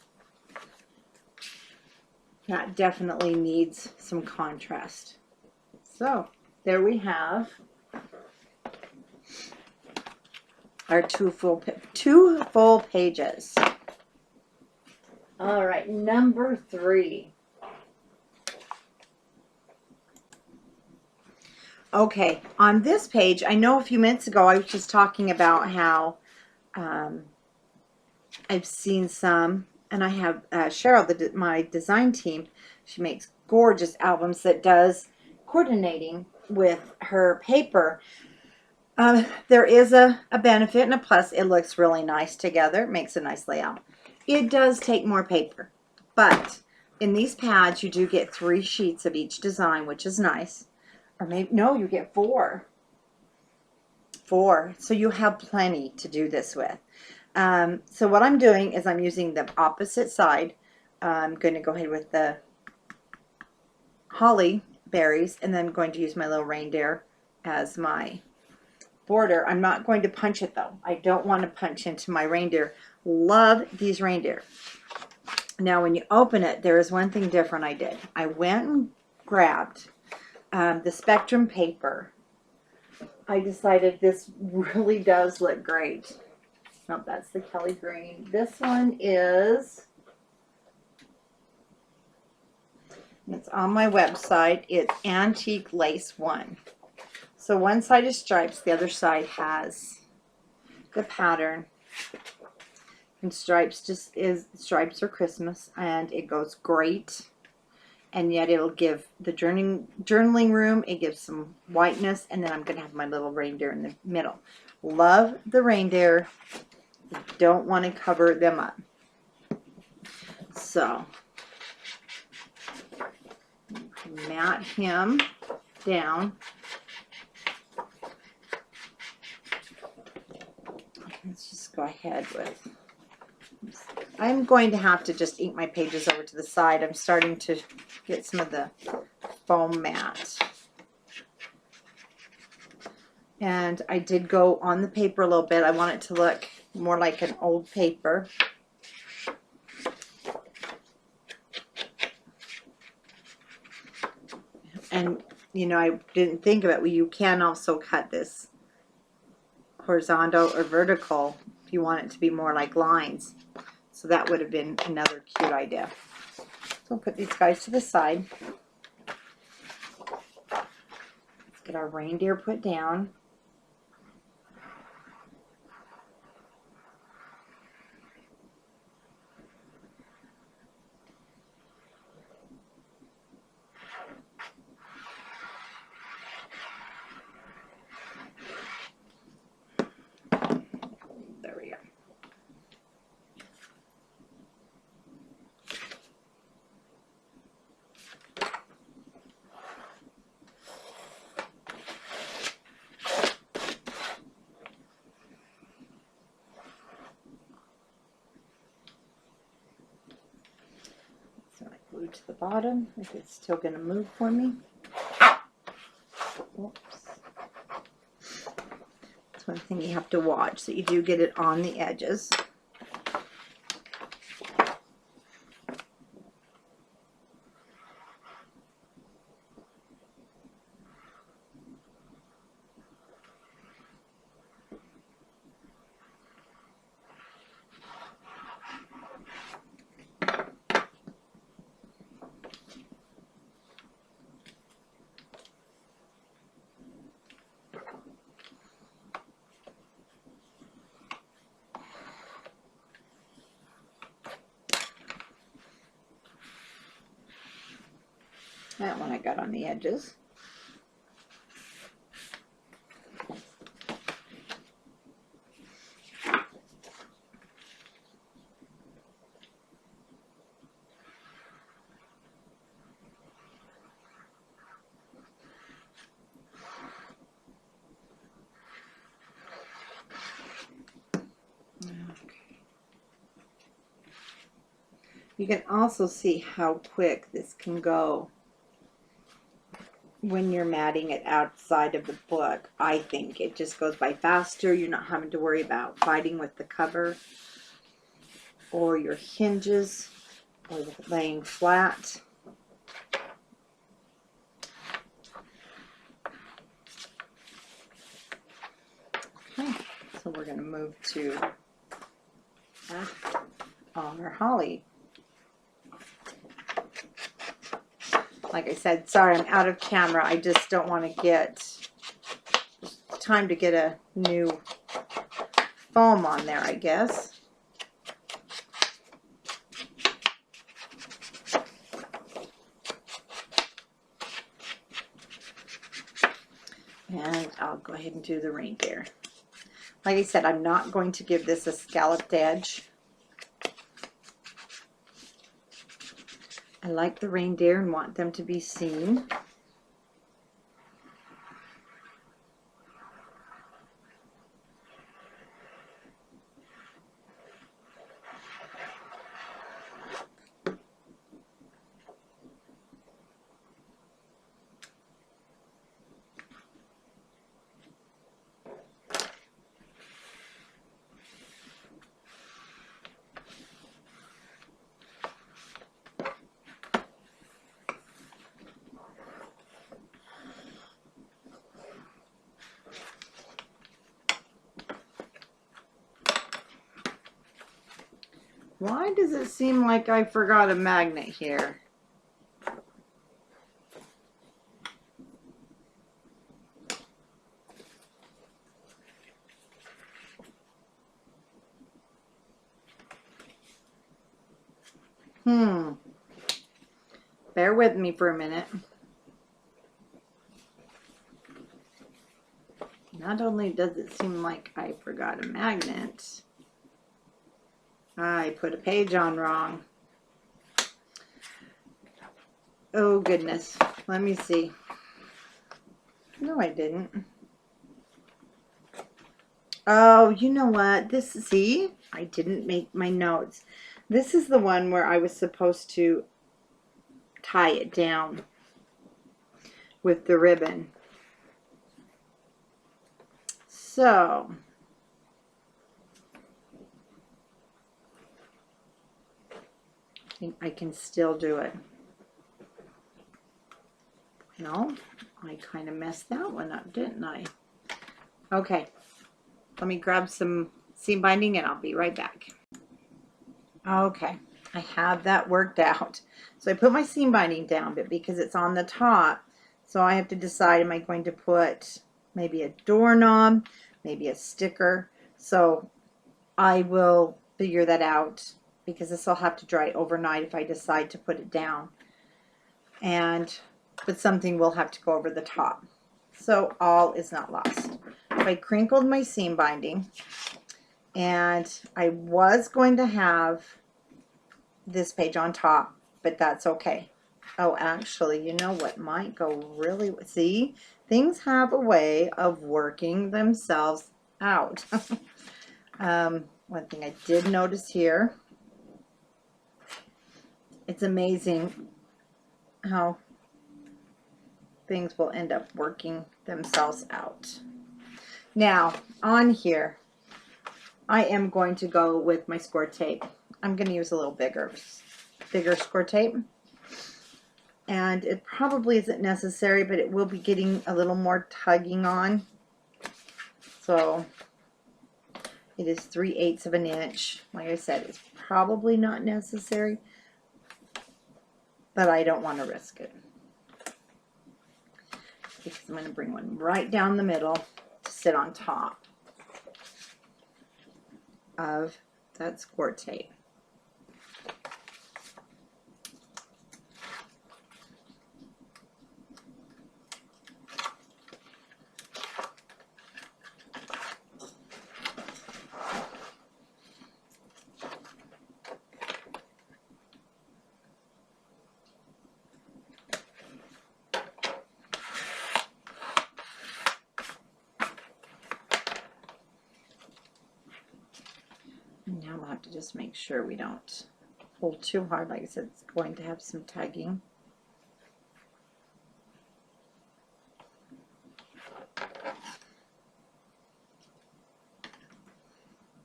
That definitely needs some contrast. So, there we have our two full pages. All right, number 3. Okay, on this page, I know a few minutes ago I was just talking about how I've seen some, and I have Cheryl, my design team, she makes gorgeous albums that does coordinating with her paper. There is a benefit and a plus. It looks really nice together. It makes a nice layout. It does take more paper, but in these pads, you do get 3 sheets of each design, which is nice. Or maybe, no, you get 4. 4. So you have plenty to do this with. So what I'm doing is I'm using the opposite side. I'm going to go ahead with the holly berries, and then I'm going to use my little reindeer as my border. I'm not going to punch it though. I don't want to punch into my reindeer. Love these reindeer. Now when you open it, there is one thing different I did. I went and grabbed the Spectrum paper. I decided this really does look great. No, that's the Kelly green. This one is, it's on my website. It's Antique Lace 1. So one side is stripes, the other side has the pattern. And stripes just is, stripes are Christmas, and it goes great. And yet it'll give the journaling room, it gives some whiteness, and then I'm going to have my little reindeer in the middle. Love the reindeer. Don't want to cover them up. So, mat him down. Let's just go ahead with, I'm going to have to just ink my pages over to the side. I'm starting to get some of the foam mat. And I did go on the paper a little bit. I want it to look more like an old paper. And, you know, I didn't think of it. Well, you can also cut this horizontal or vertical if you want it to be more like lines. So that would have been another cute idea. So we'll put these guys to the side. Let's get our reindeer put down. There we go. To the bottom, if it's still going to move for me. Oops. That's one thing you have to watch, so you do get it on the edges. That one I got on the edges. You can also see how quick this can go when you're matting it outside of the book. I think it just goes by faster. You're not having to worry about fighting with the cover or your hinges or laying flat. Okay, so we're going to move to our holly. Like I said, sorry, I'm out of camera. I just don't want to get time to get a new foam on there, I guess. And I'll go ahead and do the reindeer. Like I said, I'm not going to give this a scalloped edge. I like the reindeer and want them to be seen. Why does it seem like I forgot a magnet here? Bear with me for a minute. Not only does it seem like I forgot a magnet, I put a page on wrong. Oh goodness, let me see. No, I didn't. Oh, you know what? See, I didn't make my notes. This is the one where I was supposed to tie it down with the ribbon. So, I can still do it. No, I kind of messed that one up, didn't I? Okay, let me grab some seam binding and I'll be right back. Okay, I have that worked out. So I put my seam binding down, but because it's on the top, so I have to decide, am I going to put maybe a doorknob, maybe a sticker? So I will figure that out because this will have to dry overnight if I decide to put it down. But something will have to go over the top. So all is not lost. I crinkled my seam binding, and I was going to have this page on top, but that's okay. Oh, actually, you know what might go really, see, things have a way of working themselves out. One thing I did notice here, it's amazing how things will end up working themselves out. Now, on here, I am going to go with my score tape. I'm going to use a little bigger score tape. And it probably isn't necessary, but it will be getting a little more tugging on. So it is 3/8 of an inch. Like I said, it's probably not necessary, but I don't want to risk it. Because I'm going to bring one right down the middle to sit on top of that score tape. Now we'll have to just make sure we don't pull too hard. Like I said, it's going to have some tugging.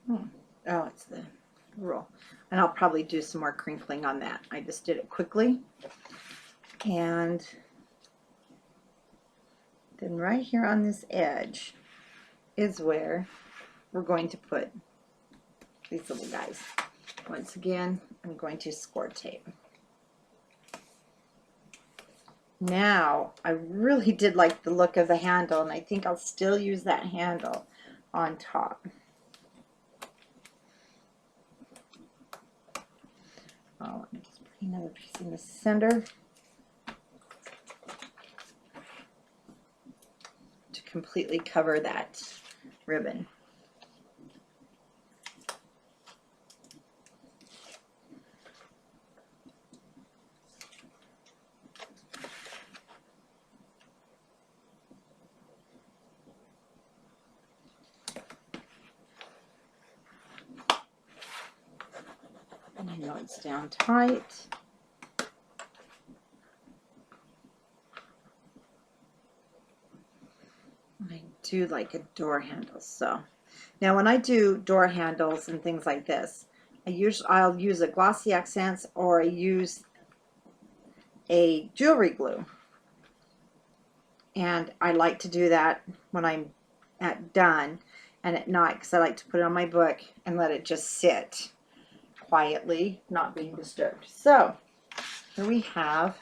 Oh, it's the roll. And I'll probably do some more crinkling on that. I just did it quickly. And then right here on this edge is where we're going to put these little guys. Once again, I'm going to score tape. Now, I really did like the look of the handle, and I think I'll still use that handle on top. Oh, let me just put another piece in the center to completely cover that ribbon. know it's down tight. I do like a door handle. So now when I do door handles and things like this, I'll use a glossy accents, or I use a jewelry glue. And I like to do that when I'm done and at night, because I like to put it on my book and let it just sit quietly, not being disturbed. So here we have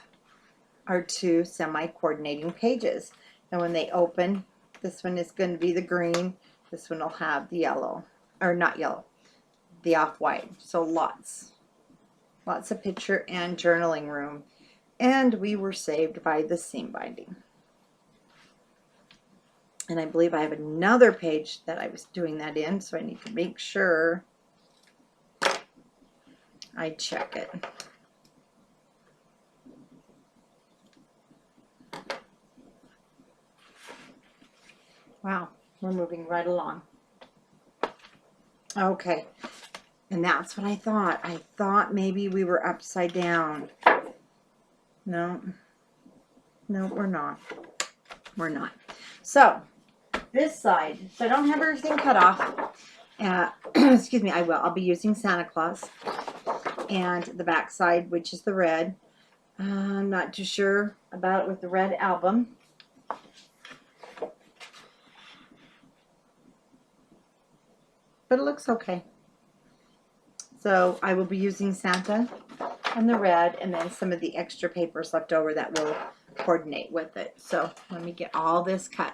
our two semi-coordinating pages. And when they open, this one is going to be the green. This one will have the yellow, or not yellow, the off-white. So lots of picture and journaling room. And we were saved by the seam binding. And I believe I have another page that I was doing that in, so I need to make sure I check it. Wow, we're moving right along. Okay, and that's what I thought. I thought maybe we were upside down. No, we're not. We're not. So, this side, so I don't have everything cut off. Excuse me, I will. I'll be using Santa Claus. And the back side, which is the red. I'm not too sure about it with the red album. But it looks okay. So I will be using Santa and the red, and then some of the extra papers left over that will coordinate with it. So let me get all this cut.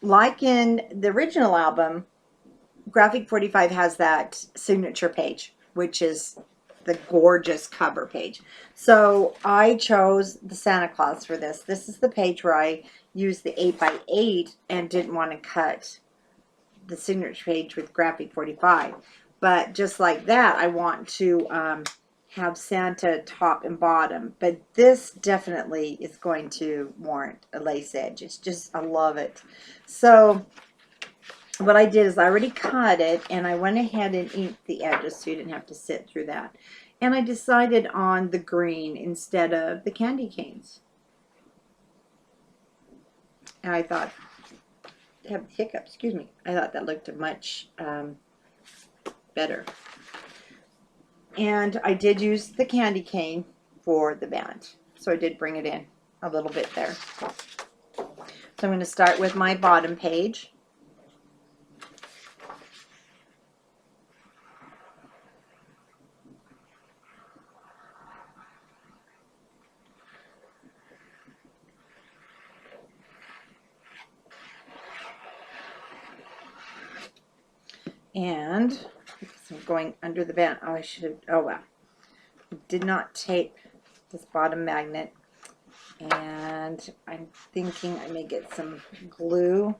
Like in the original album, Graphic 45 has that signature page, which is the gorgeous cover page. So I chose the Santa Claus for this. This is the page where I used the 8x8 and didn't want to cut the signature page with Graphic 45. But just like that, I want to have Santa top and bottom. But this definitely is going to warrant a lace edge. It's just, I love it. So what I did is I already cut it, and I went ahead and inked the edges so you didn't have to sit through that. And I decided on the green instead of the candy canes. And I thought, have hiccups, excuse me. I thought that looked much better. And I did use the candy cane for the band. So I did bring it in a little bit there. So I'm going to start with my bottom page. And I'm going under the band. Oh, I should have, oh well. I did not tape this bottom magnet. And I'm thinking I may get some glue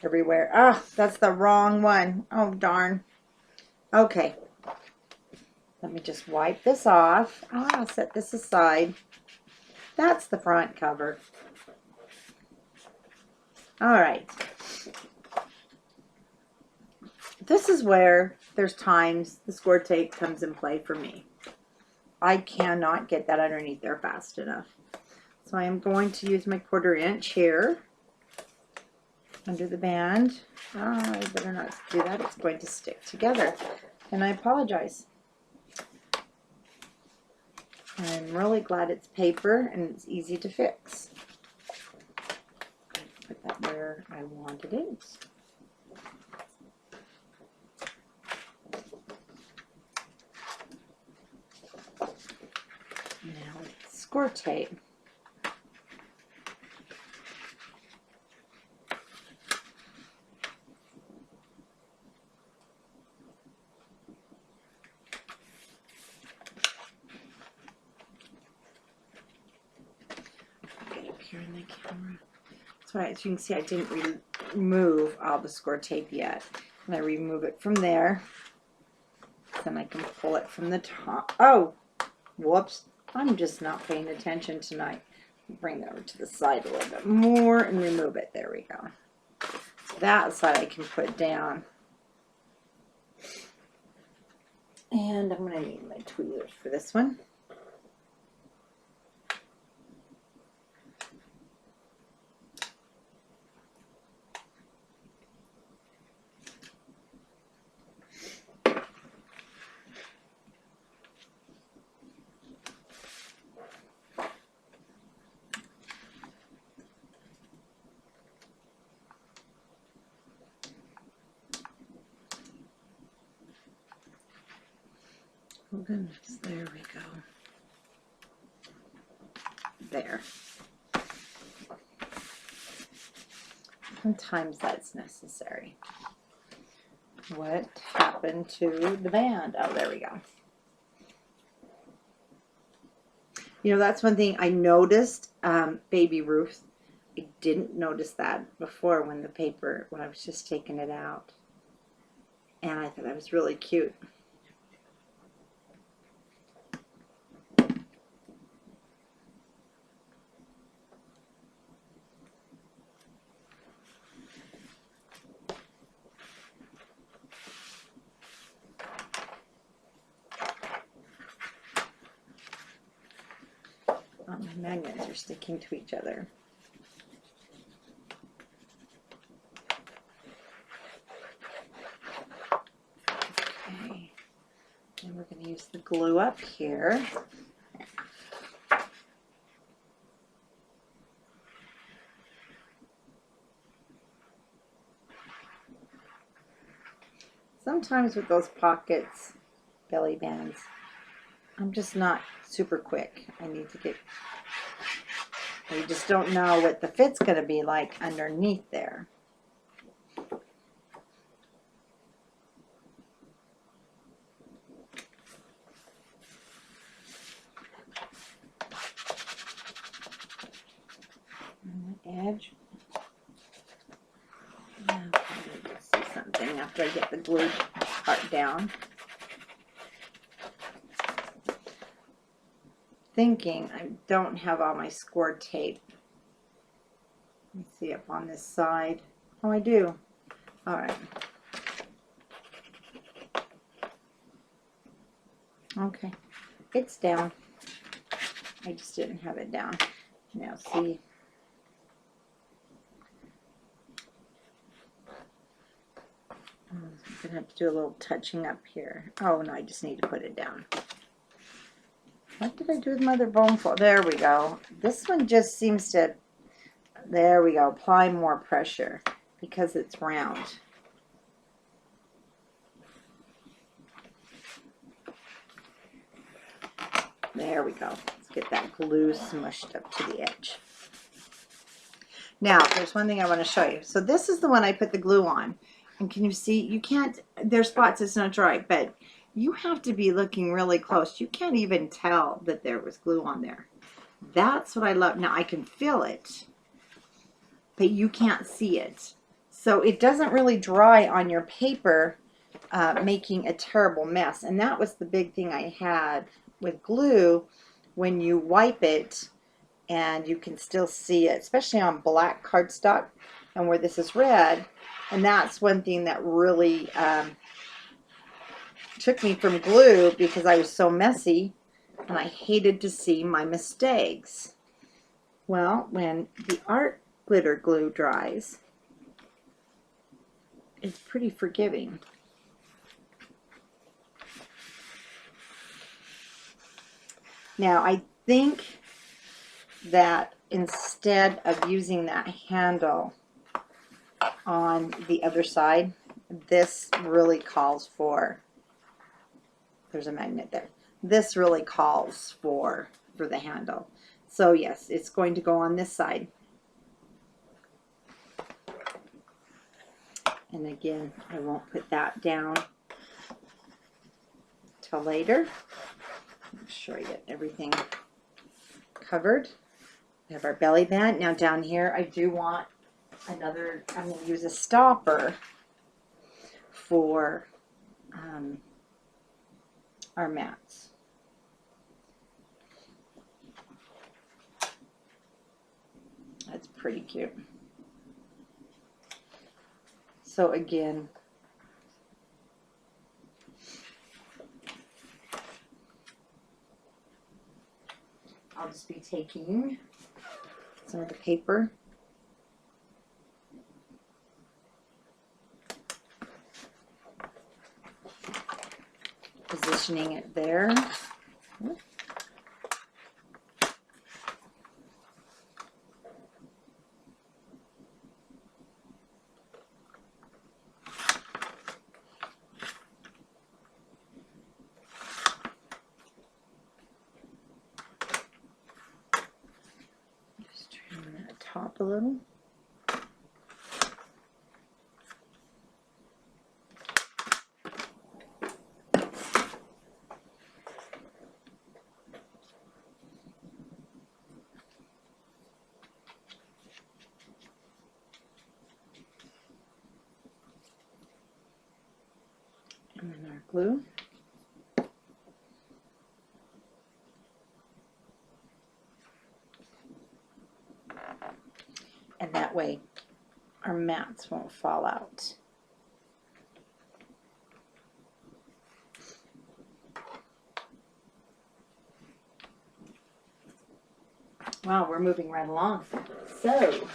everywhere. Ah, that's the wrong one. Oh, darn. Okay. Let me just wipe this off. I'll set this aside. That's the front cover. All right. This is where there's times the score tape comes in play for me. I cannot get that underneath there fast enough. So I am going to use my 1/4 inch here under the band. Oh, I better not do that. It's going to stick together. And I apologize. I'm really glad it's paper and it's easy to fix. Put that where I wanted it. Now score tape. Get up here in the camera. That's why, as you can see, I didn't remove all the score tape yet. And I remove it from there. Then I can pull it from the top. Oh, whoops. I'm just not paying attention tonight. Bring that over to the side a little bit more and remove it. There we go. So that side I can put down. And I'm going to need my tweezers for this one. Oh goodness, there we go. There. Sometimes that's necessary. What happened to the band? Oh, there we go. You know, that's one thing I noticed, Baby Ruth. I didn't notice that before when I was just taking it out. And I thought that was really cute. Oh, my magnets are sticking to each other. Okay. And we're going to use the glue up here. Sometimes with those pockets, belly bands, I'm just not super quick. I just don't know what the fit's going to be like underneath there. On the edge. Let's see something after I get the glue part down. Thinking I don't have all my score tape. Let's see up on this side. Oh, I do. All right. Okay, it's down. I just didn't have it down. Now see. I'm gonna have to do a little touching up here. Oh no, I just need to put it down. What did I do with Mother Bone for? There we go. This one just seems to, there we go, apply more pressure because it's round. There we go. Let's get that glue smushed up to the edge. Now, there's one thing I want to show you. So this is the one I put the glue on. And can you see, you can't, there's spots it's not dry, but you have to be looking really close. You can't even tell that there was glue on there. That's what I love. Now I can feel it, but you can't see it. So it doesn't really dry on your paper, making a terrible mess. And that was the big thing I had with glue. When you wipe it, and you can still see it, especially on black cardstock, and where this is red. And that's one thing that really took me from glue, because I was so messy and I hated to see my mistakes. Well, when the art glitter glue dries, it's pretty forgiving. Now I think that instead of using that handle on the other side, this really calls for, there's a magnet there, this really calls for the handle. So yes, it's going to go on this side. And again, I won't put that down till later. Make sure I get everything covered. We have our belly band. Now down here, I do want another, I'm going to use a stopper for our mats. That's pretty cute. So again, I'll just be taking some of the paper. Positioning it there. Just trim that top a little. And then our glue. And that way our mats won't fall out. Wow, we're moving right along. So,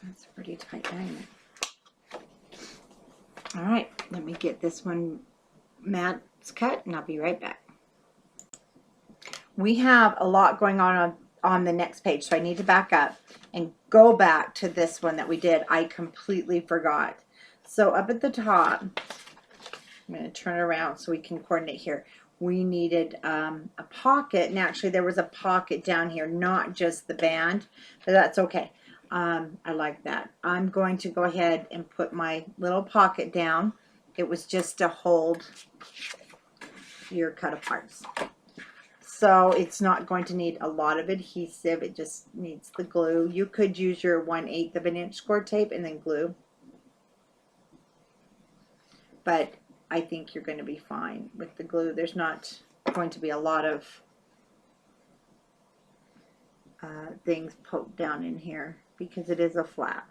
that's pretty tight, ain't it? All right, let me get this one mats cut and I'll be right back. We have a lot going on the next page, so I need to back up and go back to this one that we did. I completely forgot. So up at the top, I'm going to turn it around so we can coordinate here. We needed a pocket, and actually there was a pocket down here, not just the band, but that's okay. I like that. I'm going to go ahead and put my little pocket down. It was just to hold your cut-aparts. So it's not going to need a lot of adhesive. It just needs the glue. You could use your 1/8 of an inch score tape and then glue. But I think you're going to be fine with the glue. There's not going to be a lot of things poked down in here because it is a flat.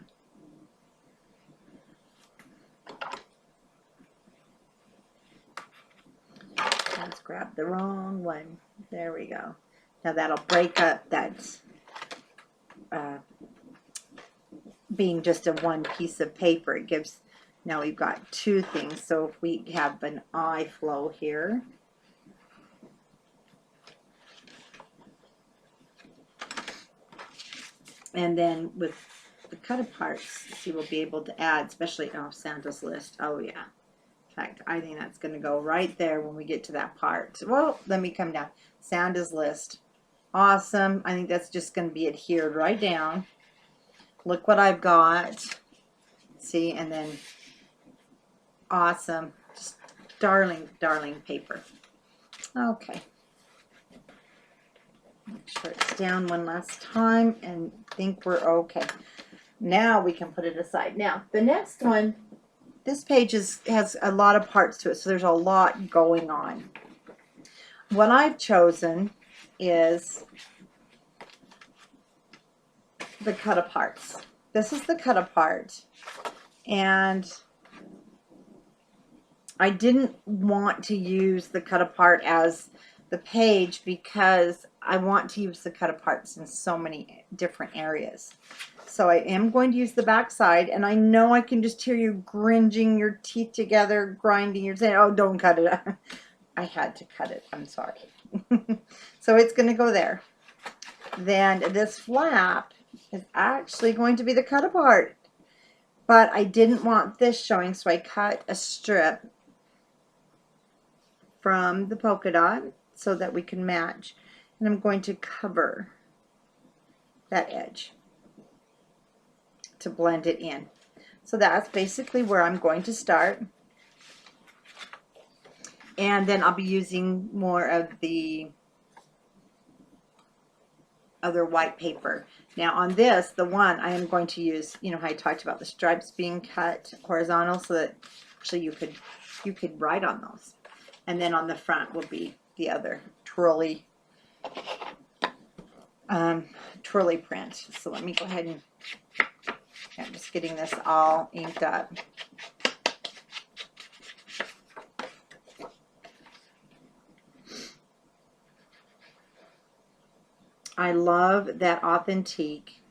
Let's grab the wrong one. There we go. Now that'll break up that being just a one piece of paper. It gives, now we've got two things. So if we have an eye flow here, and then with the cut-aparts, see, we'll be able to add, especially Santa's list. Oh yeah. In fact, I think that's going to go right there when we get to that part. Well, let me come down. Santa's list. Awesome. I think that's just going to be adhered right down. Look what I've got. See, and then awesome. Just darling, darling paper. Okay. Make sure it's down one last time and think we're okay. Now we can put it aside. Now, the next one, this page has a lot of parts to it, so there's a lot going on. What I've chosen is the cut-aparts. This is the cut-apart, and I didn't want to use the cut-apart as the page because I want to use the cut-aparts in so many different areas. So I am going to use the back side, and I know I can just hear you grinding your teeth together, grinding. You're saying, oh, don't cut it. I had to cut it. I'm sorry. So it's going to go there. Then this flap is actually going to be the cut-apart. But I didn't want this showing, so I cut a strip from the polka dot so that we can match. And I'm going to cover that edge to blend it in. So that's basically where I'm going to start. And then I'll be using more of the other white paper. Now on this, the one I am going to use, you know how I talked about the stripes being cut horizontal so that actually you could write on those. And then on the front will be the other twirly print. So let me go ahead and just getting this all inked up. I love that Authentique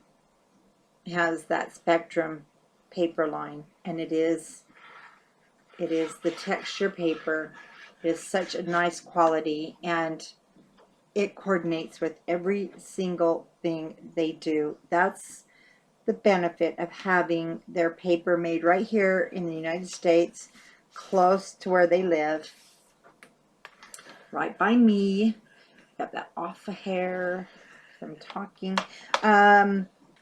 has that Spectrum paper line, and it is the texture paper. It is such a nice quality, and it coordinates with every single thing they do. That's the benefit of having their paper made right here in the United States, close to where they live, right by me. Got that off the hair from talking.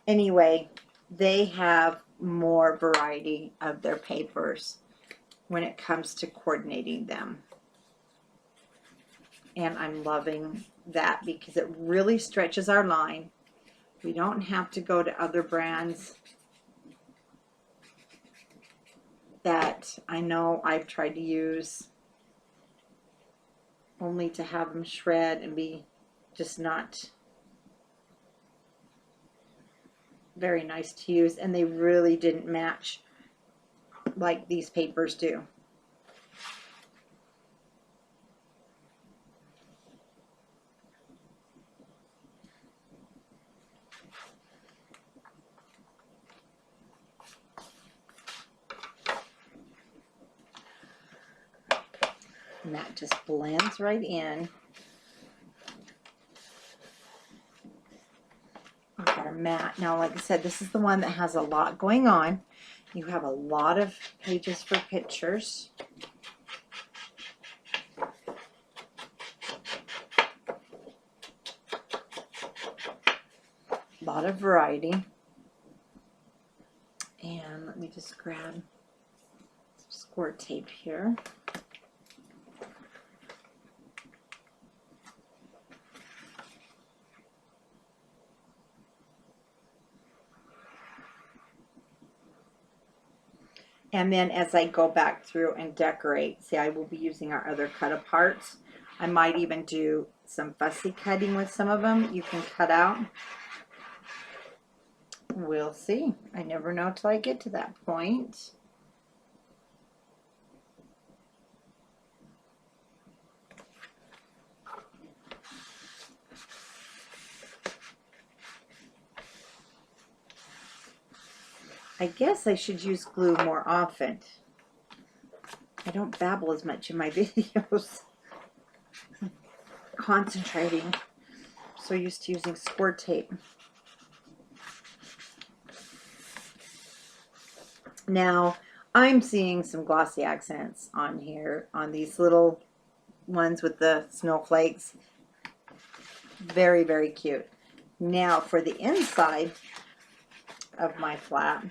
Anyway, they have more variety of their papers when it comes to coordinating them. And I'm loving that because it really stretches our line. We don't have to go to other brands that I know I've tried to use, only to have them shred and be just not very nice to use, and they really didn't match like these papers do. And that just blends right in. I've got a mat. Now, like I said, this is the one that has a lot going on. You have a lot of pages for pictures. A lot of variety. And let me just grab some score tape here. And then as I go back through and decorate, see, I will be using our other cut aparts. I might even do some fussy cutting with some of them. You can cut out. We'll see. I never know till I get to that point. I guess I should use glue more often. I don't babble as much in my videos. Concentrating. So used to using score tape. Now, I'm seeing some glossy accents on here, on these little ones with the snowflakes. Very, very cute. Now, for the inside of my flat,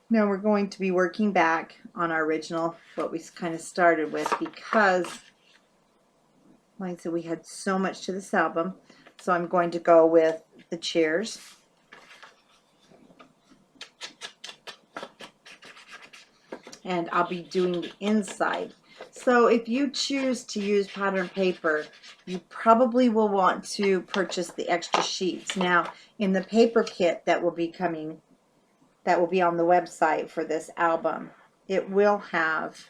now we're going to be working back on our original, what we kind of started with, because, like I said, we had so much to this album. So I'm going to go with the cheers. And I'll be doing the inside. So if you choose to use pattern paper, you probably will want to purchase the extra sheets. Now, in the paper kit that will be coming, that will be on the website for this album, it will have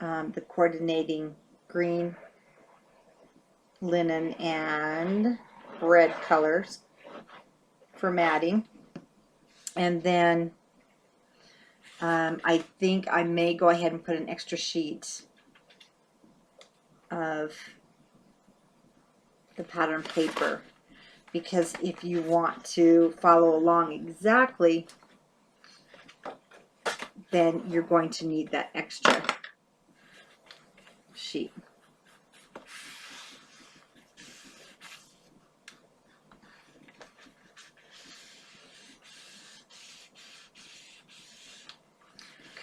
the coordinating green, linen, and red colors for matting. And then I think I may go ahead and put an extra sheet of the pattern paper, because if you want to follow along exactly, then you're going to need that extra sheet.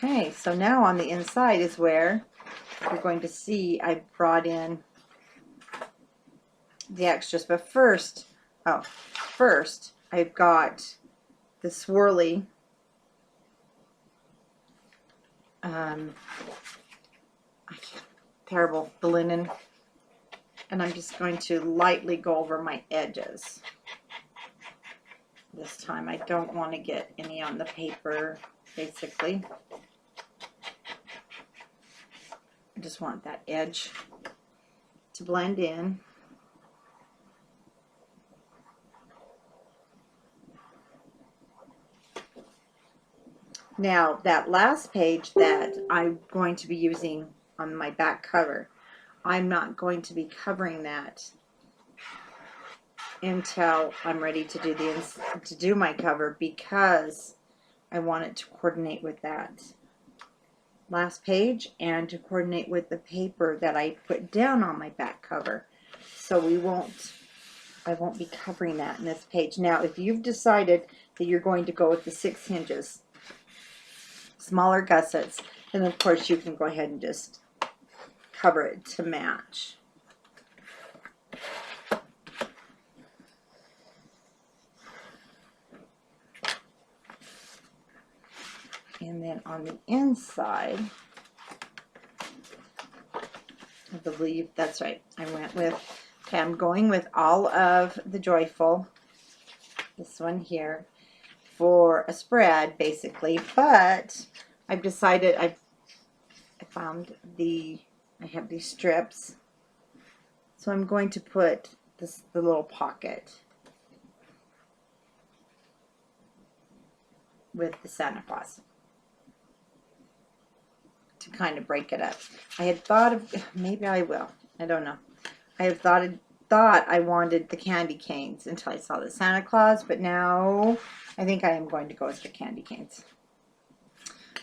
Okay, so now on the inside is where you're going to see I brought in the extras. But first, I've got the swirly terrible, the linen And I'm just going to lightly go over my edges this time. I don't want to get any on the paper, basically. I just want that edge to blend in. Now, that last page that I'm going to be using on my back cover, I'm not going to be covering that until I'm ready to do my cover, because I want it to coordinate with that last page and to coordinate with the paper that I put down on my back cover. So I won't be covering that in this page. Now, if you've decided that you're going to go with the 6 hinges, smaller gussets, then of course you can go ahead and just cover it to match. And then on the inside, I believe that's right, I went with, okay, I'm going with all of the Joyful, this one here, for a spread basically, but I've decided, I found I have these strips, so I'm going to put the little pocket with the Santa Claus to kind of break it up. I had thought of, maybe I will, I don't know. I have thought I wanted the candy canes until I saw the Santa Claus, but now I think I am going to go with the candy canes.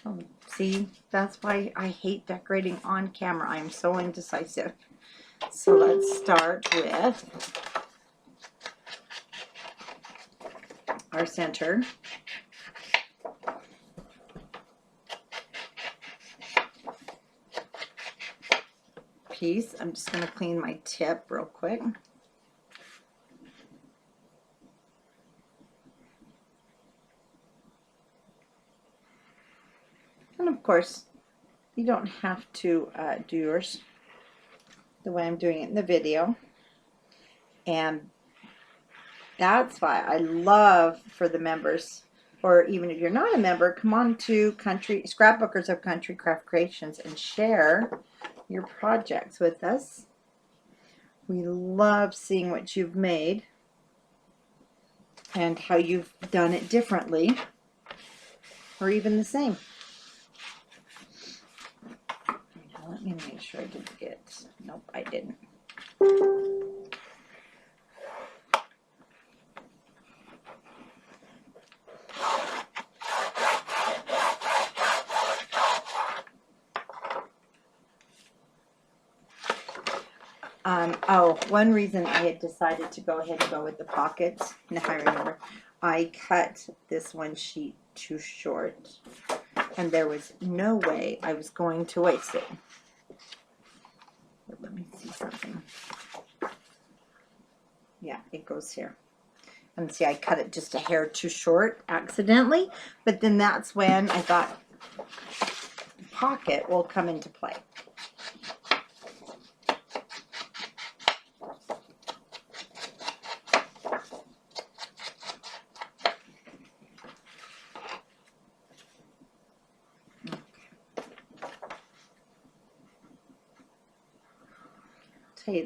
Oh, see, that's why I hate decorating on camera. I am so indecisive. So let's start with our center. Piece. I'm just going to clean my tip real quick. And of course, you don't have to do yours the way I'm doing it in the video. And that's why I love for the members, or even if you're not a member, come on to Scrapbookers of Country Craft Creations and share your projects with us. We love seeing what you've made and how you've done it differently or even the same. Now let me make sure I didn't get, nope, I didn't. Oh, one reason I had decided to go ahead and go with the pockets, now I remember, I cut this one sheet too short, and there was no way I was going to waste it. But let me see something. Yeah, it goes here. And see, I cut it just a hair too short accidentally, but then that's when I thought the pocket will come into play.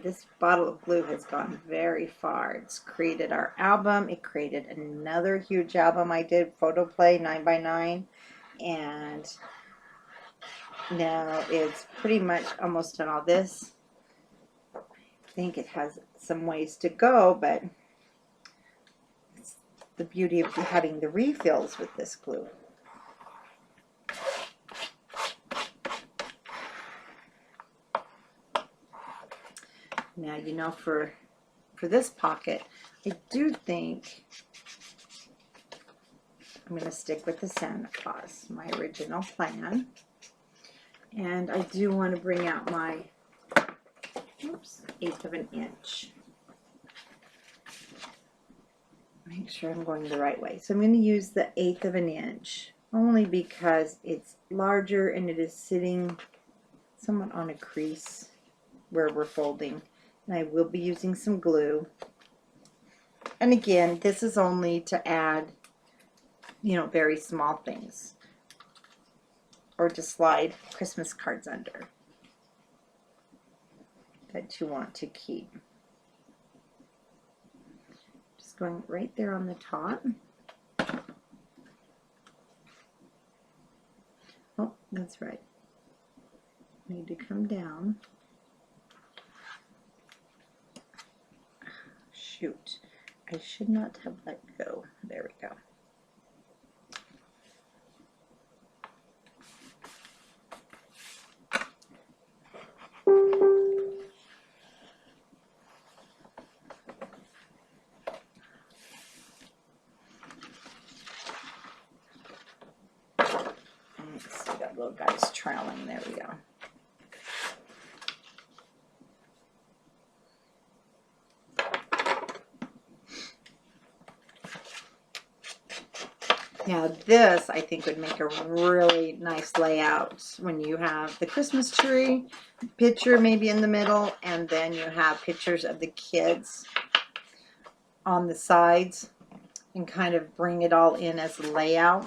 This bottle of glue has gone very far. It's created our album. It created another huge album I did, Photo Play 9x9, and now it's pretty much almost done all this. I think it has some ways to go, but it's the beauty of having the refills with this glue. Now, you know, for this pocket, I do think I'm going to stick with the Santa Claus, my original plan. And I do want to bring out my, oops, 1/8 of an inch. Make sure I'm going the right way. So I'm going to use the 1/8 of an inch, only because it's larger and it is sitting somewhat on a crease where we're folding. And I will be using some glue. And again, this is only to add, you know, very small things, or to slide Christmas cards under that you want to keep. Just going right there on the top. Oh, that's right. Need to come down. Shoot, I should not have let go. There we go. Let's see, that little guy's trailing. There we go. Now this, I think, would make a really nice layout when you have the Christmas tree picture maybe in the middle, and then you have pictures of the kids on the sides, and kind of bring it all in as a layout.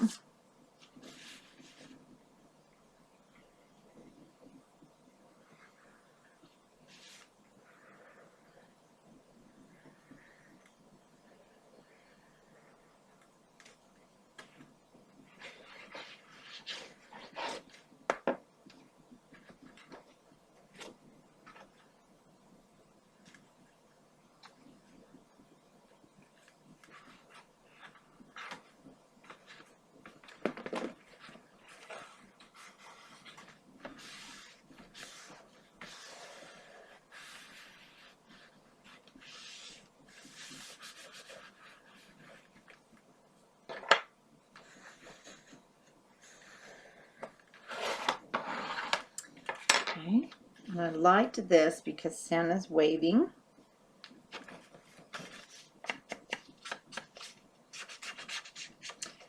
Okay, and I liked this because Santa's waving.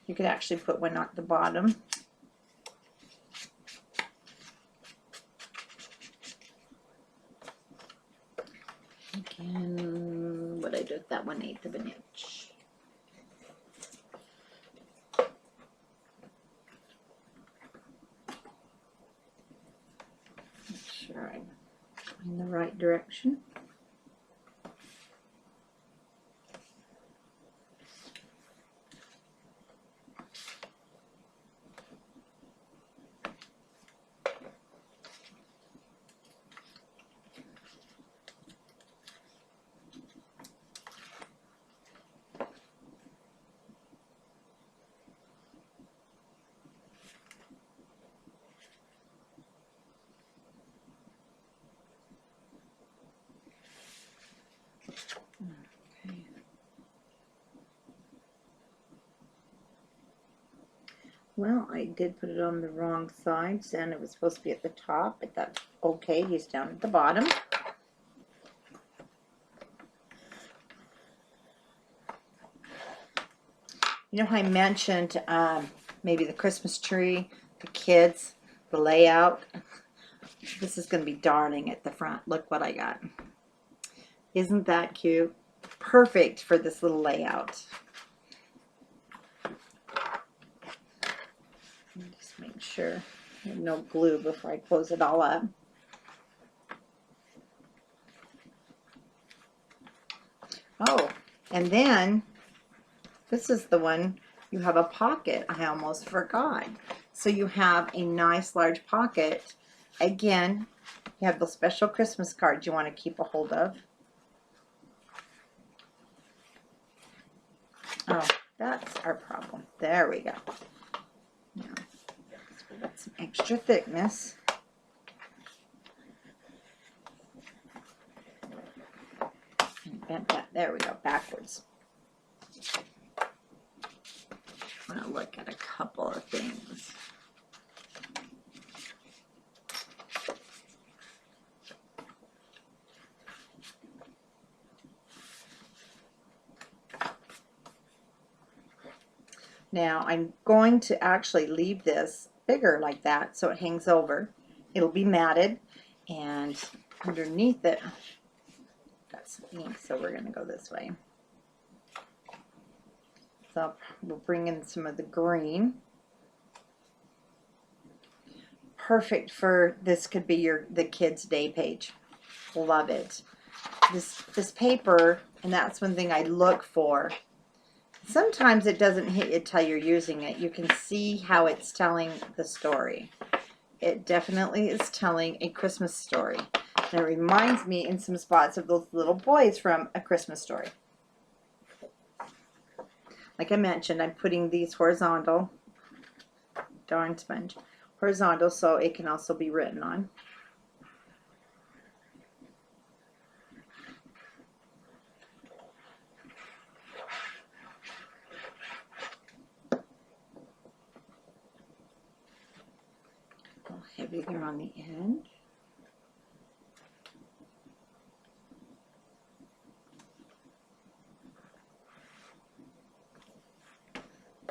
You could actually put one at the bottom. Again, what I did with that 1/8 of an inch. Make sure I'm in the right direction. Okay. Well, I did put it on the wrong side. Santa was supposed to be at the top, but that's okay. He's down at the bottom. You know how I mentioned maybe the Christmas tree, the kids, the layout? This is going to be darling at the front. Look what I got. Isn't that cute? Perfect for this little layout. Just make sure I have no glue before I close it all up. Oh, and then this is the one, you have a pocket. I almost forgot. So you have a nice large pocket. Again, you have the special Christmas cards you want to keep a hold of. Oh, that's our problem. There we go. Now, we got some extra thickness. And bent that. There we go. Backwards. I'm going to look at a couple of things. Now I'm going to actually leave this bigger like that so it hangs over. It'll be matted, and underneath it spots ink, so we're going to go this way. So we'll bring in some of the green. Perfect for, this could be the kids' day page. Love it. This paper, and that's one thing I look for. Sometimes it doesn't hit you till you're using it. You can see how it's telling the story. It definitely is telling a Christmas story. And it reminds me in some spots of those little boys from A Christmas Story. Like I mentioned, I'm putting these horizontal, darn sponge, horizontal so it can also be written on. A little heavier on the end.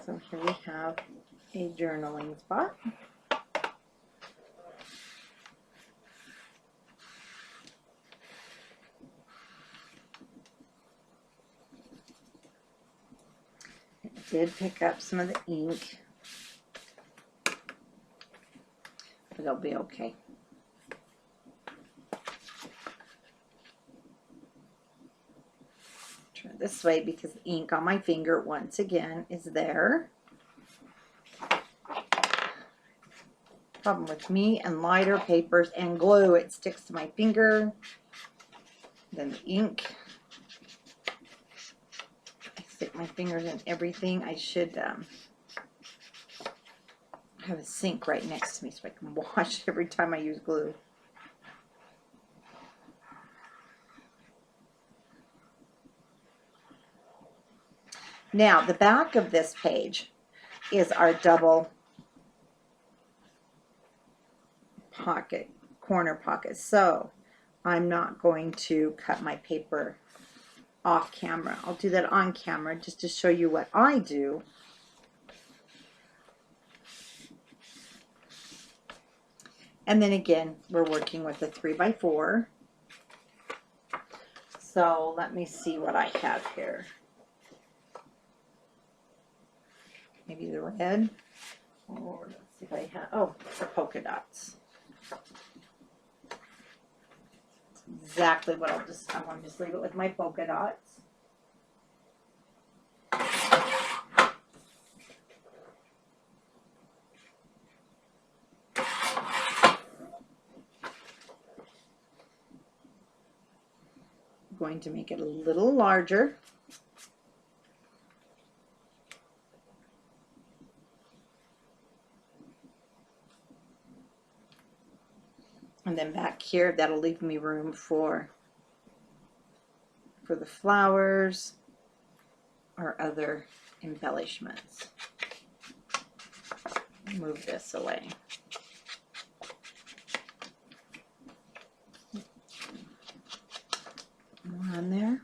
So here we have a journaling spot. It did pick up some of the ink, but it'll be okay. Turn it this way because the ink on my finger once again is there. Problem with me and lighter papers and glue, it sticks to my finger. Then the ink, I stick my fingers in everything. I should have a sink right next to me so I can wash every time I use glue. Now the back of this page is our double pocket, corner pocket. So I'm not going to cut my paper off camera. I'll do that on camera just to show you what I do. And then again, we're working with a 3x4. So let me see what I have here. Maybe the red. Or let's see if I have, oh, the polka dots. That's exactly what I want to just leave it with my polka dots. I'm going to make it a little larger. And then back here, that'll leave me room for the flowers or other embellishments. Move this away. More on there.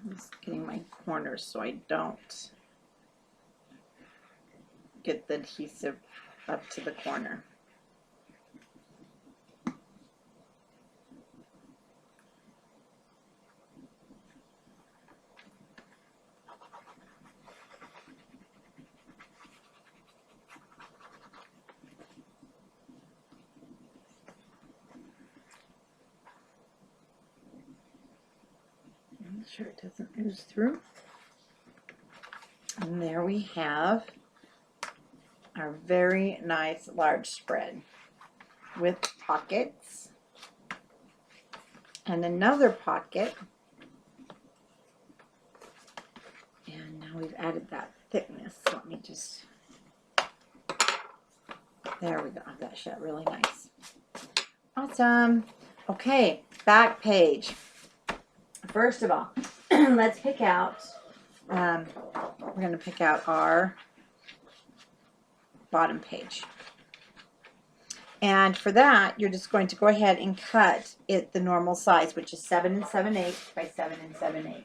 I'm just getting my corners so I don't get the adhesive up to the corner. Make sure it doesn't ooze through. And there we have our very nice large spread with pockets and another pocket. And now we've added that thickness. Let me just, there we go. That shut really nice. Awesome. Okay, back page. First of all, let's pick out, we're going to pick out our bottom page. And for that, you're just going to go ahead and cut it the normal size, which is 7 7/8 by 7 7/8.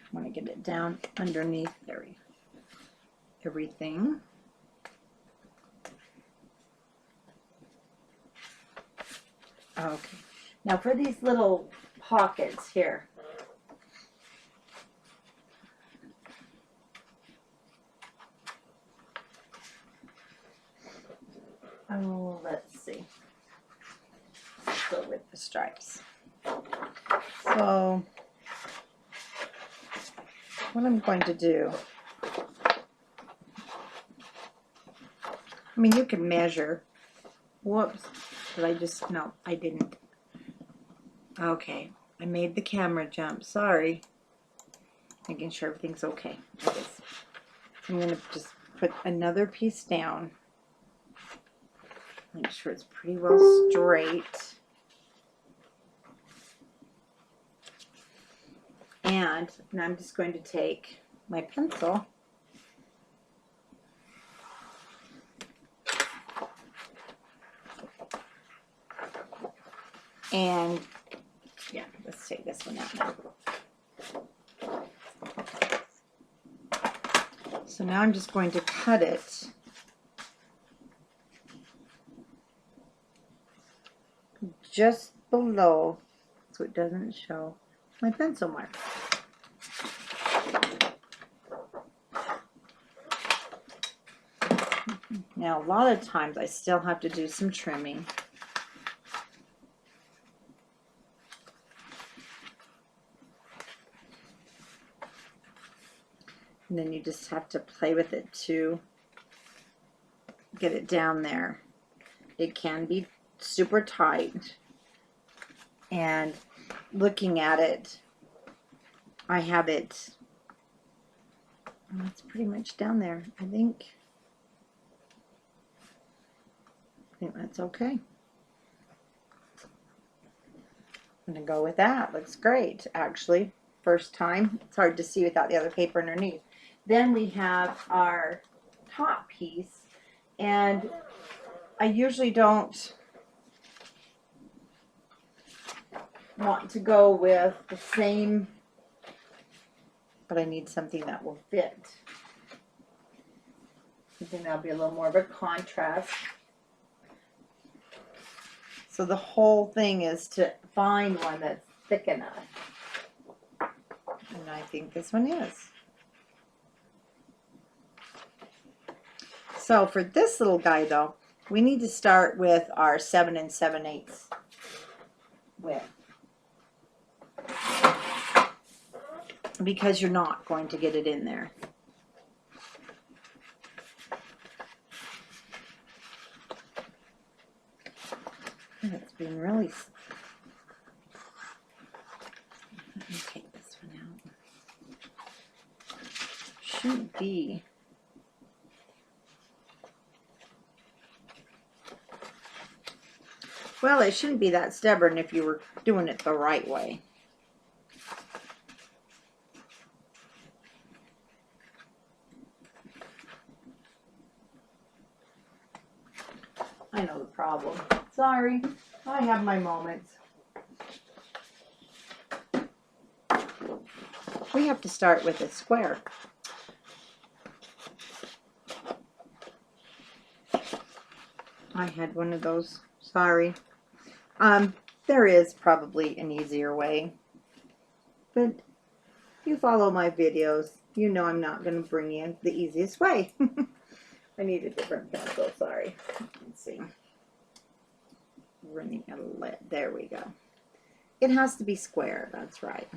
I want to get it down underneath everything. Okay, now for these little pockets here, oh, let's see, let's go with the stripes. So what I'm going to do, I mean, you can measure. Whoops. Did I just, no, I didn't. Okay, I made the camera jump. Sorry. Making sure everything's okay. It is. I'm going to just put another piece down. Make sure it's pretty well straight. And now I'm just going to take my pencil and, yeah, let's take this one out now. So now I'm just going to cut it just below so it doesn't show my pencil mark. Now a lot of times I still have to do some trimming. And then you just have to play with it to get it down there. It can be super tight. And looking at it, I have it, it's pretty much down there. I think that's okay. I'm going to go with that. Looks great, actually. First time. It's hard to see without the other paper underneath. Then we have our top piece, and I usually don't want to go with the same, but I need something that will fit. Something that'll be a little more of a contrast. So the whole thing is to find one that's thick enough. And I think this one is. So for this little guy though, we need to start with our 7 7/8 width. Because you're not going to get it in there. It's been really... Let me take this one out. Shouldn't be... Well, it shouldn't be that stubborn if you were doing it the right way. I know the problem. Sorry, I have my moments. We have to start with a square. I had one of those. Sorry. There is probably an easier way, but if you follow my videos, You know I'm not going to bring you the easiest way. I need a different pencil, sorry. Let's see. Running a lit. There we go. It has to be square, that's right.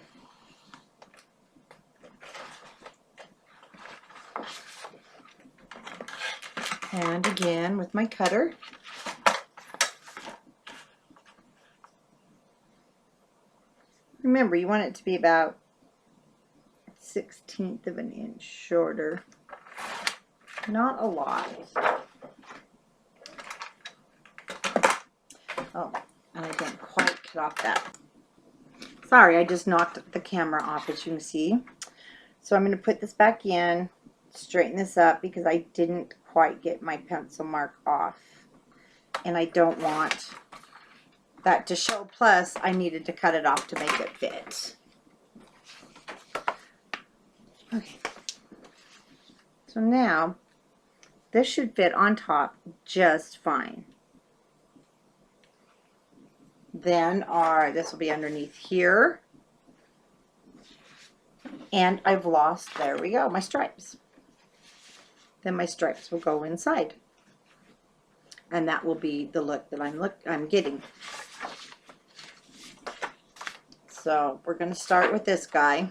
And again with my cutter. Remember, you want it to be about 1/16 of an inch shorter. Not a lot. Oh, and I didn't quite cut off that. Sorry, I just knocked the camera off, as you can see. So I'm going to put this back in, straighten this up because I didn't quite get my pencil mark off. And I don't want that to show. Plus, I needed to cut it off to make it fit. Okay. So now, this should fit on top just fine. Then this will be underneath here. And I've lost, there we go, my stripes. Then my stripes will go inside. And that will be the look that I'm getting. So we're going to start with this guy.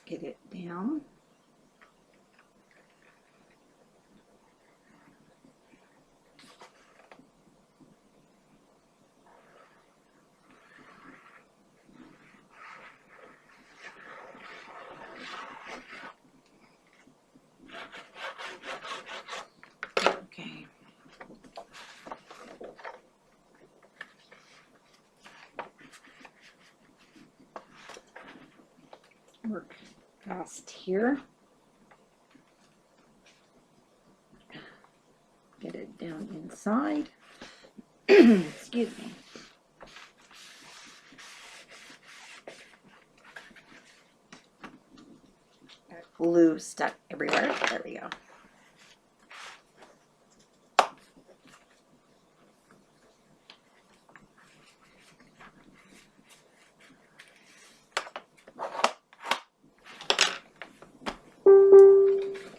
Get it down. Okay. Work past here. Get it down inside. Excuse me. Glue stuck everywhere. There we go.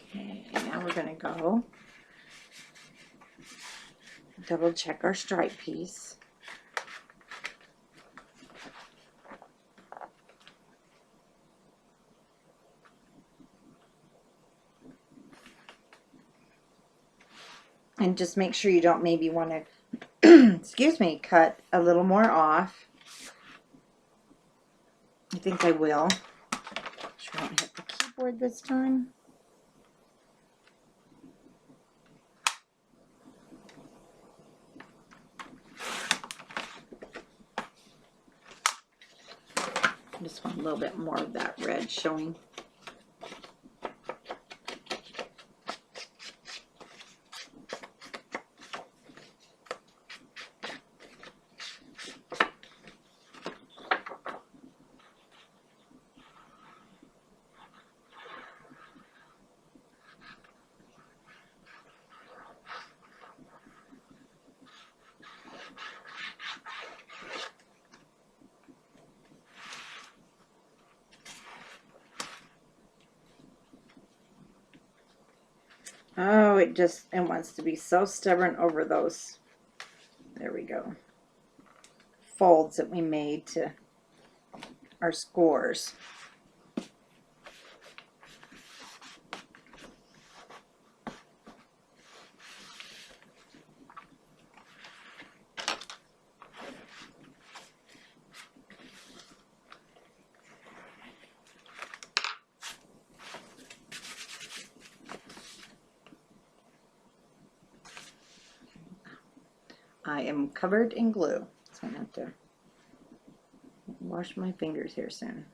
Okay, now we're going to go double check our stripe piece. And just make sure you don't maybe want to, excuse me, cut a little more off. I think I will. Sure I don't hit the keyboard this time. I just want a little bit more of that red showing. Oh, it wants to be so stubborn over those, there we go, folds that we made to our scores. I am covered in glue, so I have to wash my fingers here soon.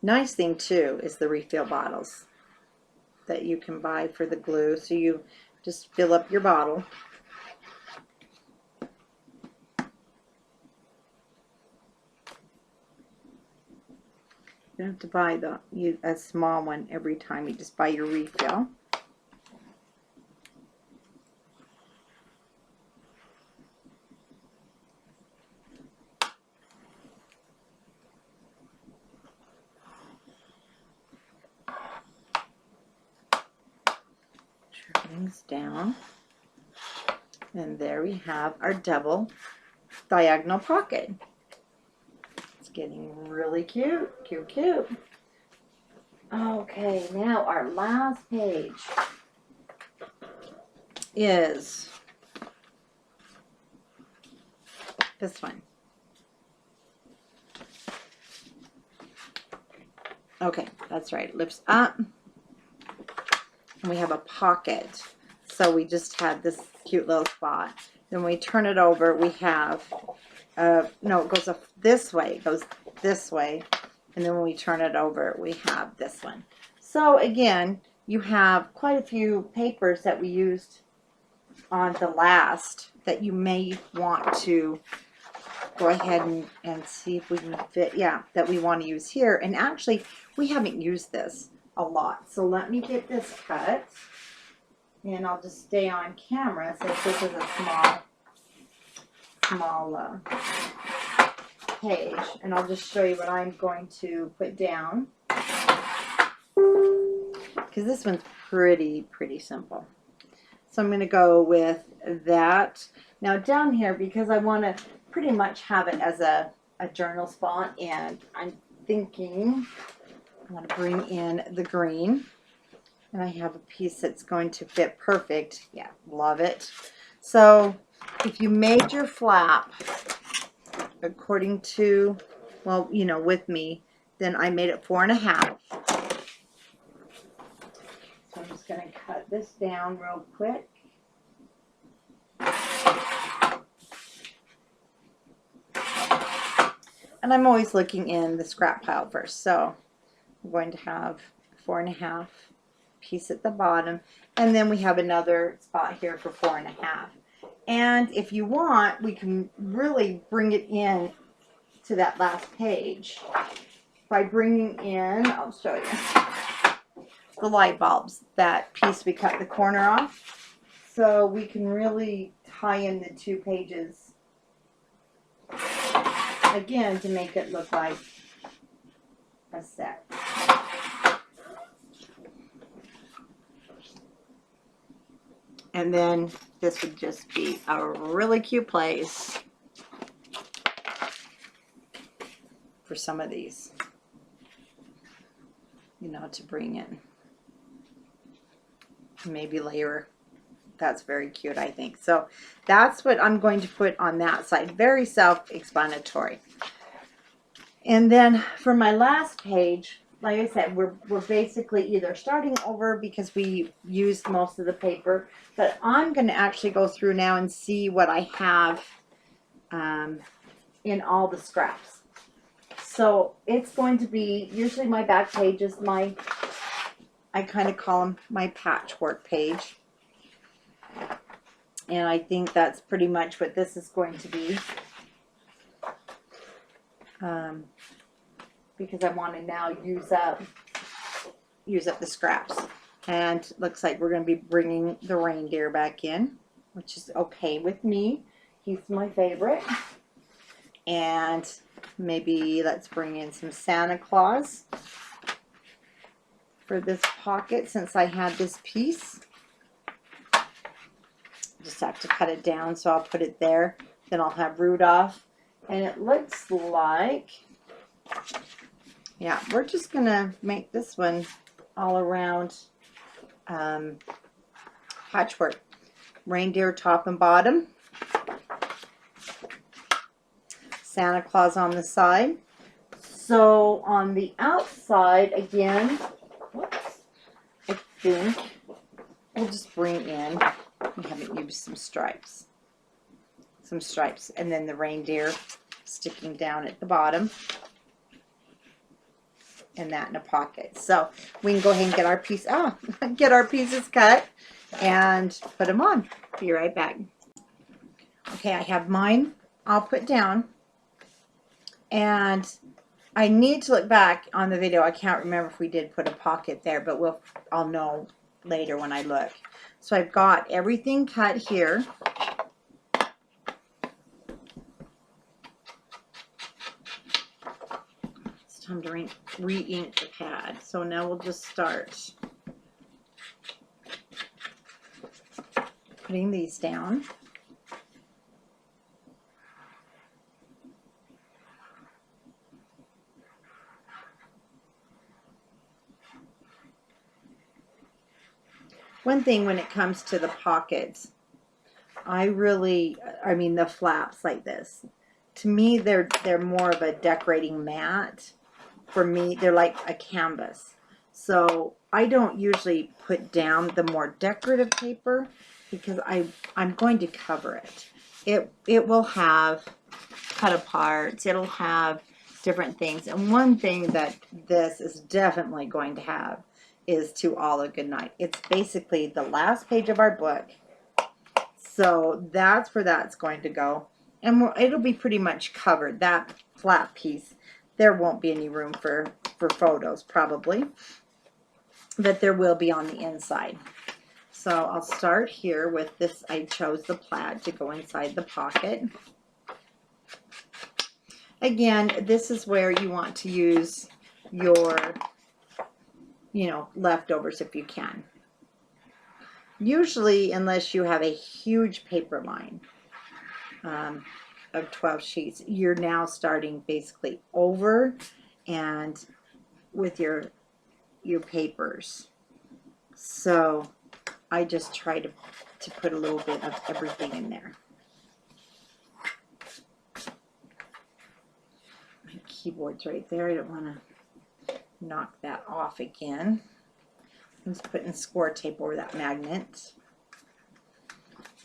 Nice thing too is the refill bottles that you can buy for the glue. So you just fill up your bottle. You don't have to buy a small one every time. You just buy your refill. Things down, and there we have our double diagonal pocket. It's getting really cute. Okay, now our last page is this one. Okay, that's right. It lifts up. And we have a pocket, so we just had this cute little spot. Then we turn it over, we have no, it goes up this way, it goes this way, and then when we turn it over we have this one. So again, you have quite a few papers that we used on the last that you may want to go ahead and see if we can fit, that we want to use here. And actually we haven't used this a lot, so let me get this cut, and I'll just stay on camera since this is a small page, and I'll just show you what I'm going to put down, because this one's pretty simple. So I'm going to go with that. Now down here, because I want to pretty much have it as a journal spot, and I'm thinking I want to bring in the green, and I have a piece that's going to fit perfect. Yeah, love it. So if you made your flap according to, well, you know, with me, then I made it 4.5. So I'm just going to cut this down real quick. And I'm always looking in the scrap pile first, so I'm going to have 4.5 piece at the bottom, and then we have another spot here for 4.5. And if you want, we can really bring it in to that last page by bringing in, I'll show you, the light bulbs, that piece we cut the corner off. So we can really tie in the 2 pages again to make it look like a set. And then this would just be a really cute place for some of these, you know, to bring in. Maybe layer. That's very cute, I think. So that's what I'm going to put on that side. Very self-explanatory. And then for my last page, like I said, we're basically either starting over because we used most of the paper, but I'm going to actually go through now and see what I have in all the scraps. So it's going to be, usually my back page is my, I kind of call them my patchwork page. And I think that's pretty much what this is going to be. Because I want to now use up the scraps. And looks like we're going to be bringing the reindeer back in, which is okay with me. He's my favorite. And maybe let's bring in some Santa Claus for this pocket, since I had this piece. Just have to cut it down, so I'll put it there. Then I'll have Rudolph. And it looks like, yeah, we're just going to make this one all around patchwork. Reindeer top and bottom. Santa Claus on the side. So on the outside, again, whoops, I think we'll just bring in, we haven't used some stripes, and then the reindeer sticking down at the bottom. and that in a pocket. So we can go ahead and get our get our pieces cut and put them on. Be right back. Okay, I have mine all put down, and I need to look back on the video. I can't remember if we did put a pocket there, but I'll know later when I look. So I've got everything cut here. It's time to re-ink the pad. So now we'll just start putting these down. One thing when it comes to the pockets, I mean the flaps like this, to me they're more of a decorating mat. For me, they're like a canvas. So I don't usually put down the more decorative paper because I'm going to cover it. It will have cut aparts, it'll have different things. And one thing that this is definitely going to have is To All a Good Night. It's basically the last page of our book. So that's where that's going to go. And it'll be pretty much covered. That flat piece, there won't be any room for photos probably. But there will be on the inside. So I'll start here with this. I chose the plaid to go inside the pocket. Again, this is where you want to use your leftovers if you can. Usually, unless you have a huge paper line of 12 sheets, you're now starting basically over and with your papers. So I just try to put a little bit of everything in there. My keyboard's right there. I don't want to knock that off again. I'm just putting score tape over that magnet.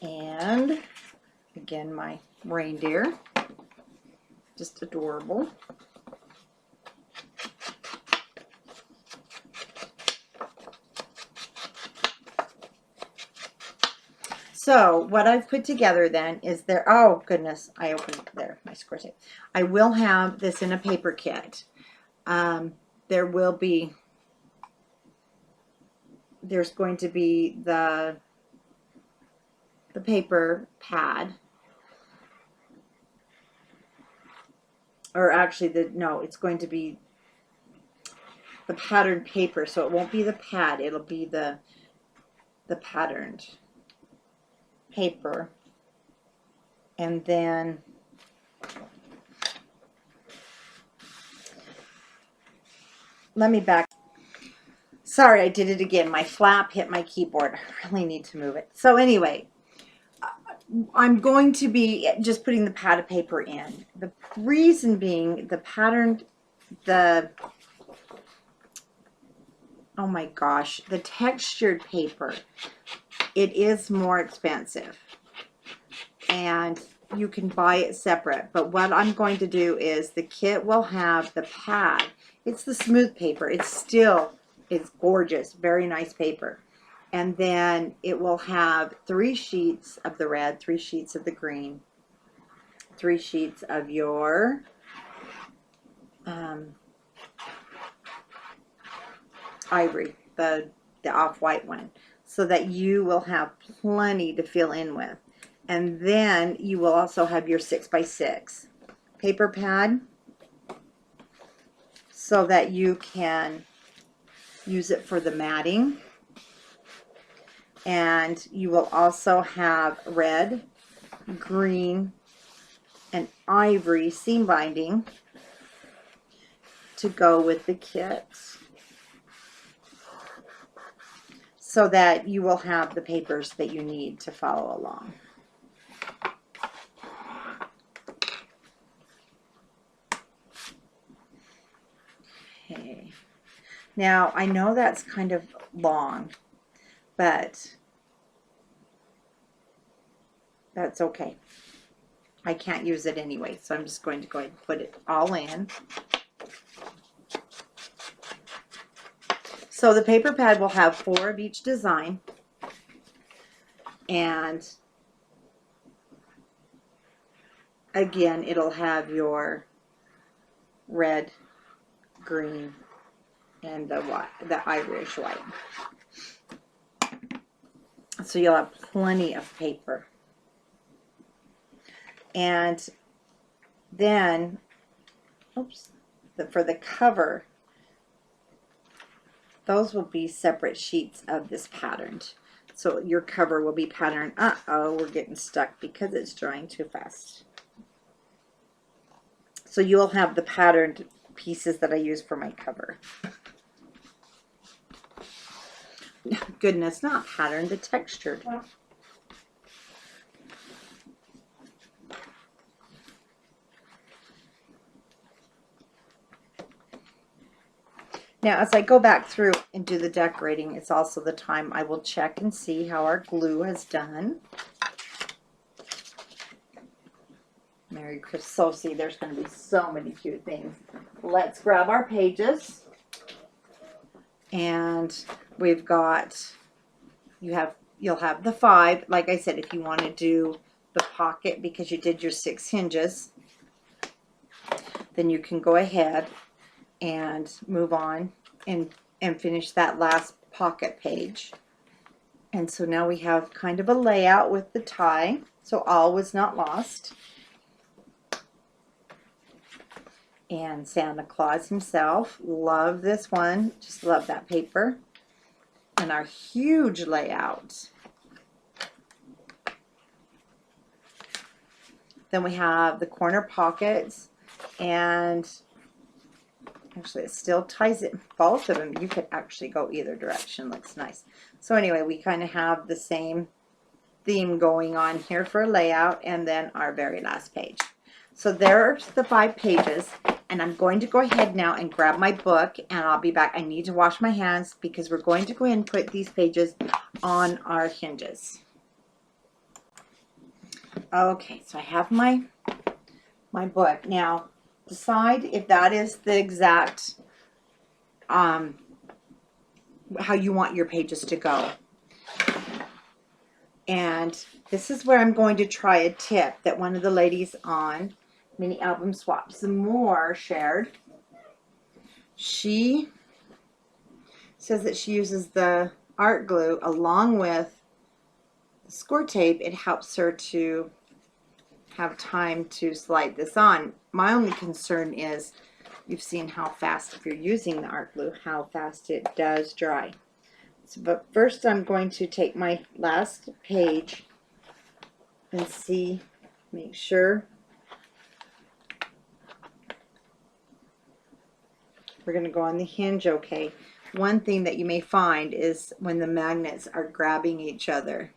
And again, my reindeer, just adorable. So what I've put together then is oh goodness, I opened there, my score tape. I will have this in a paper kit. There's going to be the paper pad, or actually it's going to be the patterned paper, so it won't be the pad, it'll be the patterned paper. And then let me back. Sorry, I did it again. My flap hit my keyboard. I really need to move it. So anyway, I'm going to be just putting the padded paper in. The reason being the patterned, oh my gosh, the textured paper, it is more expensive. And you can buy it separate. But what I'm going to do is the kit will have the pad. It's the smooth paper. It's gorgeous, very nice paper. And then it will have 3 sheets of the red, 3 sheets of the green, 3 sheets of your ivory, the off-white one, so that you will have plenty to fill in with. And then you will also have your 6x6 paper pad so that you can use it for the matting. And you will also have red, green, and ivory seam binding to go with the kit, so that you will have the papers that you need to follow along. Okay. Now, I know that's kind of long, but that's okay. I can't use it anyway, so I'm just going to go ahead and put it all in. So the paper pad will have 4 of each design, and again, it'll have your red, green, and the white, the Irish white. So you'll have plenty of paper. And then, oops, for the cover, those will be separate sheets of this pattern. So your cover will be patterned. Uh-oh, we're getting stuck because it's drying too fast. So you'll have the patterned pieces that I use for my cover. Goodness, not patterned, the textured. Now, as I go back through and do the decorating, it's also the time I will check and see how our glue has done. Merry Christmas. So, see, there's going to be so many cute things. Let's grab our pages. And we've got, you'll have the 5. Like I said, if you want to do the pocket because you did your 6 hinges, then you can go ahead and move on and finish that last pocket page. And so now we have kind of a layout with the tie, so all was not lost. And Santa Claus himself, love this one, just love that paper. And our huge layout. Then we have the corner pockets, and actually it still ties it, both of them. You could actually go either direction, looks nice. So anyway, we kind of have the same theme going on here for a layout, and then our very last page. So there's the 5 pages, and I'm going to go ahead now and grab my book, and I'll be back. I need to wash my hands because we're going to go ahead and put these pages on our hinges. Okay, so I have my book. Now, decide if that is the exact how you want your pages to go. And this is where I'm going to try a tip that one of the ladies on Mini Album Swap Some More shared. She says that she uses the art glue along with the score tape. It helps her to have time to slide this on. My only concern is, you've seen how fast, if you're using the art glue, how fast it does dry. So, but first I'm going to take my last page and see, make sure. We're going to go on the hinge, okay. One thing that you may find is when the magnets are grabbing each other,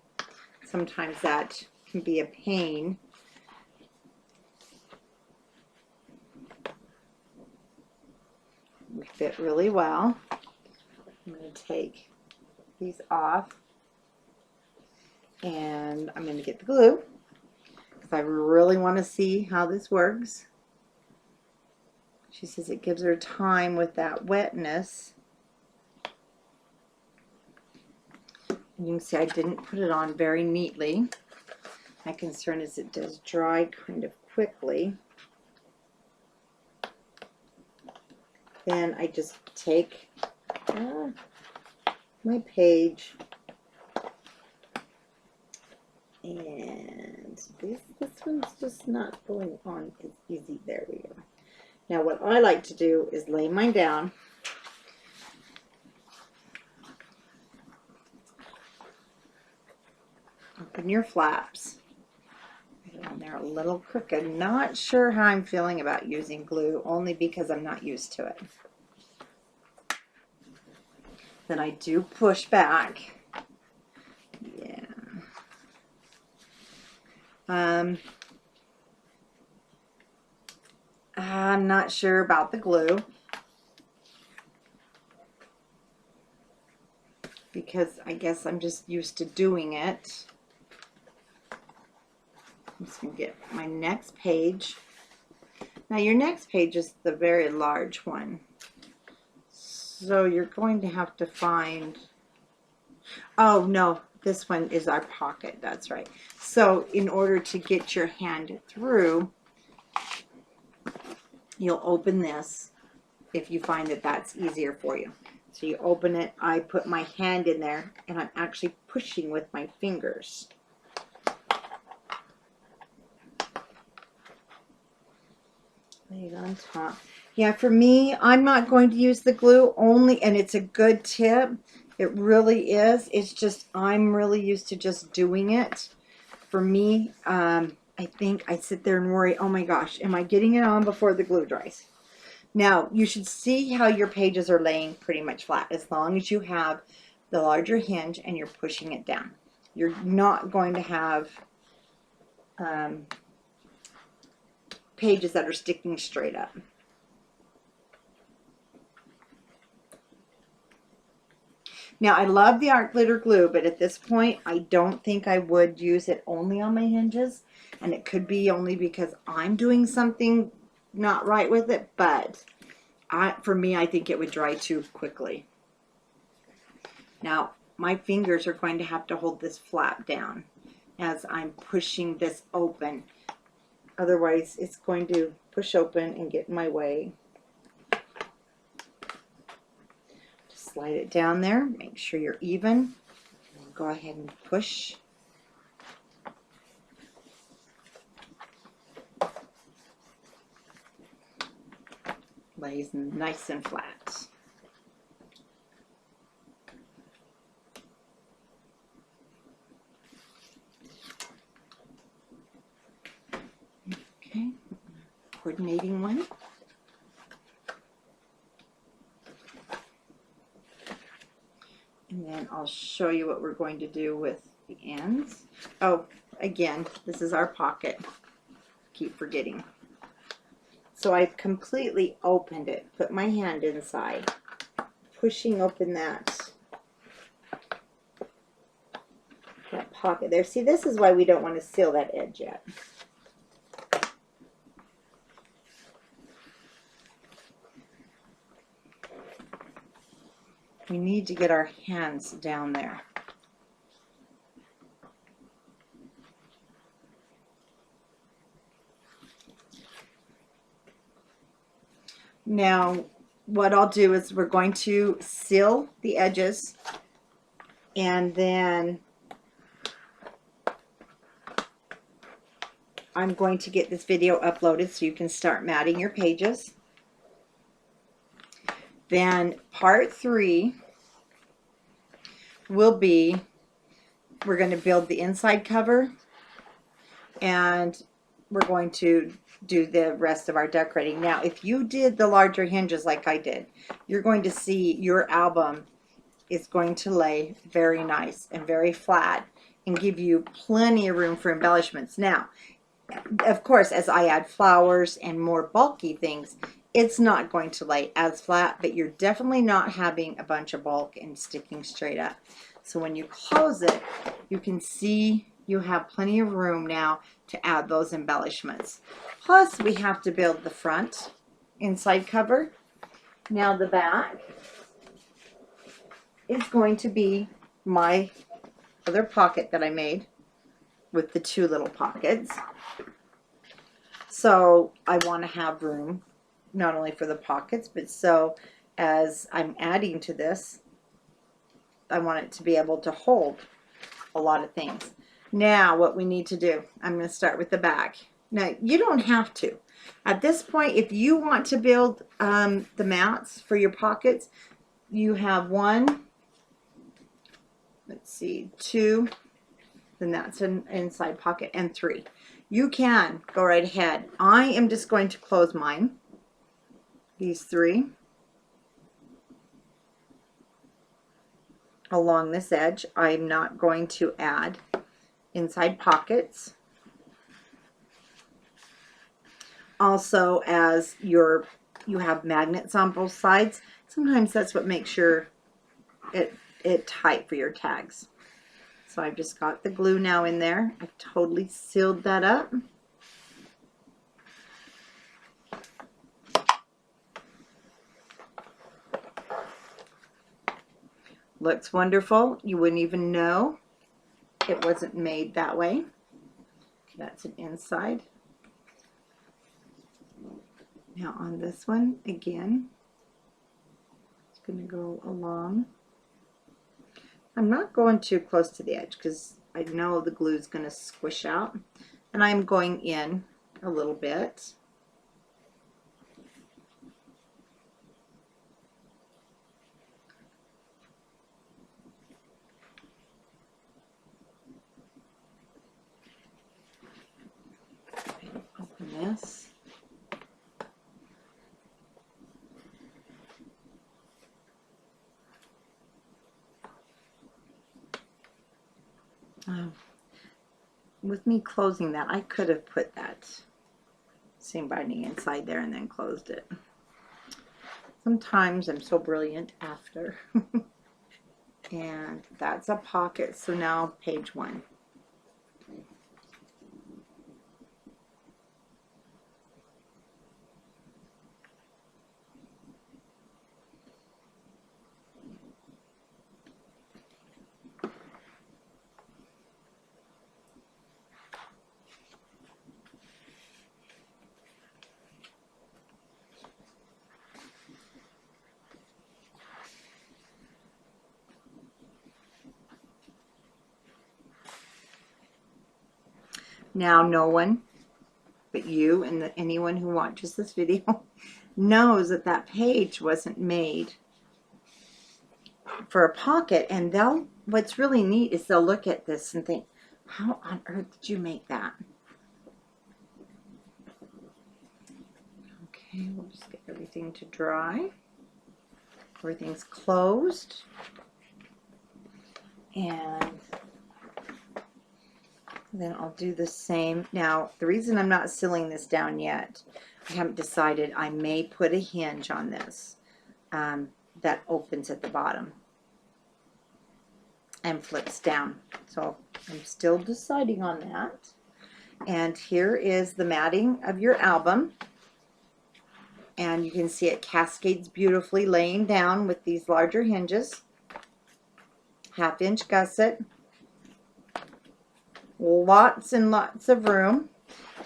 sometimes that can be a pain. We fit really well. I'm going to take these off, and I'm going to get the glue because I really want to see how this works. She says it gives her time with that wetness. And you can see I didn't put it on very neatly. My concern is it does dry kind of quickly. Then I just take my page, and this one's just not going on as easy. There we go. Now what I like to do is lay mine down, open your flaps, and they're a little crooked. Not sure how I'm feeling about using glue, only because I'm not used to it. Then I do push back. Yeah. I'm not sure about the glue because I guess I'm just used to doing it. I'm just going to get my next page. Now your next page is the very large one. So you're going to have to find, oh no, this one is our pocket, that's right. So in order to get your hand through, you'll open this if you find that that's easier for you. So you open it, I put my hand in there, and I'm actually pushing with my fingers. Lay it on top. Yeah, for me, I'm not going to use the glue only, and it's a good tip. It really is. It's just, I'm really used to just doing it. For me, I think I sit there and worry, oh my gosh, am I getting it on before the glue dries? Now, you should see how your pages are laying pretty much flat, as long as you have the larger hinge and you're pushing it down. You're not going to have pages that are sticking straight up. Now, I love the art glitter glue, but at this point, I don't think I would use it only on my hinges. And it could be only because I'm doing something not right with it, but for me, I think it would dry too quickly. Now, my fingers are going to have to hold this flap down as I'm pushing this open. Otherwise, it's going to push open and get in my way. Just slide it down there. Make sure you're even. And go ahead and push. Lays nice and flat. Okay, coordinating one. And then I'll show you what we're going to do with the ends. Oh, again, this is our pocket. Keep forgetting. So I've completely opened it, put my hand inside, pushing open that pocket there. See, this is why we don't want to seal that edge yet. We need to get our hands down there. Now, what I'll do is we're going to seal the edges, and then I'm going to get this video uploaded so you can start matting your pages. Then part 3 will be, we're going to build the inside cover, and we're going to do the rest of our decorating. Now, if you did the larger hinges like I did, you're going to see your album is going to lay very nice and very flat and give you plenty of room for embellishments. Now, of course, as I add flowers and more bulky things, it's not going to lay as flat, but you're definitely not having a bunch of bulk and sticking straight up. So when you close it, you can see you have plenty of room now to add those embellishments. Plus, we have to build the front inside cover. Now the back is going to be my other pocket that I made with the 2 little pockets. So I want to have room not only for the pockets, but so as I'm adding to this, I want it to be able to hold a lot of things. Now what we need to do, I'm going to start with the back. Now you don't have to. At this point, if you want to build the mats for your pockets, you have 1, let's see, 2, then that's an inside pocket, and 3. You can go right ahead. I am just going to close mine, these 3, along this edge. I'm not going to add inside pockets. Also, as you have magnets on both sides, sometimes that's what makes it tight for your tags. So I've just got the glue now in there. I've totally sealed that up. Looks wonderful. You wouldn't even know it wasn't made that way. That's an inside. Now on this one, again, it's going to go along. I'm not going too close to the edge because I know the glue is going to squish out. And I'm going in a little bit. Open this. With me closing that, I could have put that seam binding inside there and then closed it. Sometimes I'm so brilliant after. And that's a pocket. So now page 1. Now no one but you and anyone who watches this video knows that that page wasn't made for a pocket, and what's really neat is they'll look at this and think, how on earth did you make that? Okay, we'll just get everything to dry. Everything's closed. And then I'll do the same. Now, the reason I'm not sealing this down yet, I haven't decided. I may put a hinge on this that opens at the bottom and flips down. So I'm still deciding on that. And here is the matting of your album. And you can see it cascades beautifully laying down with these larger hinges. 1/2 inch gusset. Lots and lots of room.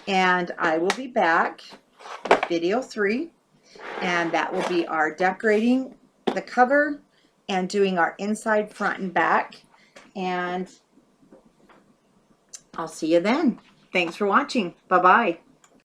And I will be back with video 3. And that will be our decorating the cover and doing our inside, front, and back. And I'll see you then. Thanks for watching. Bye-bye.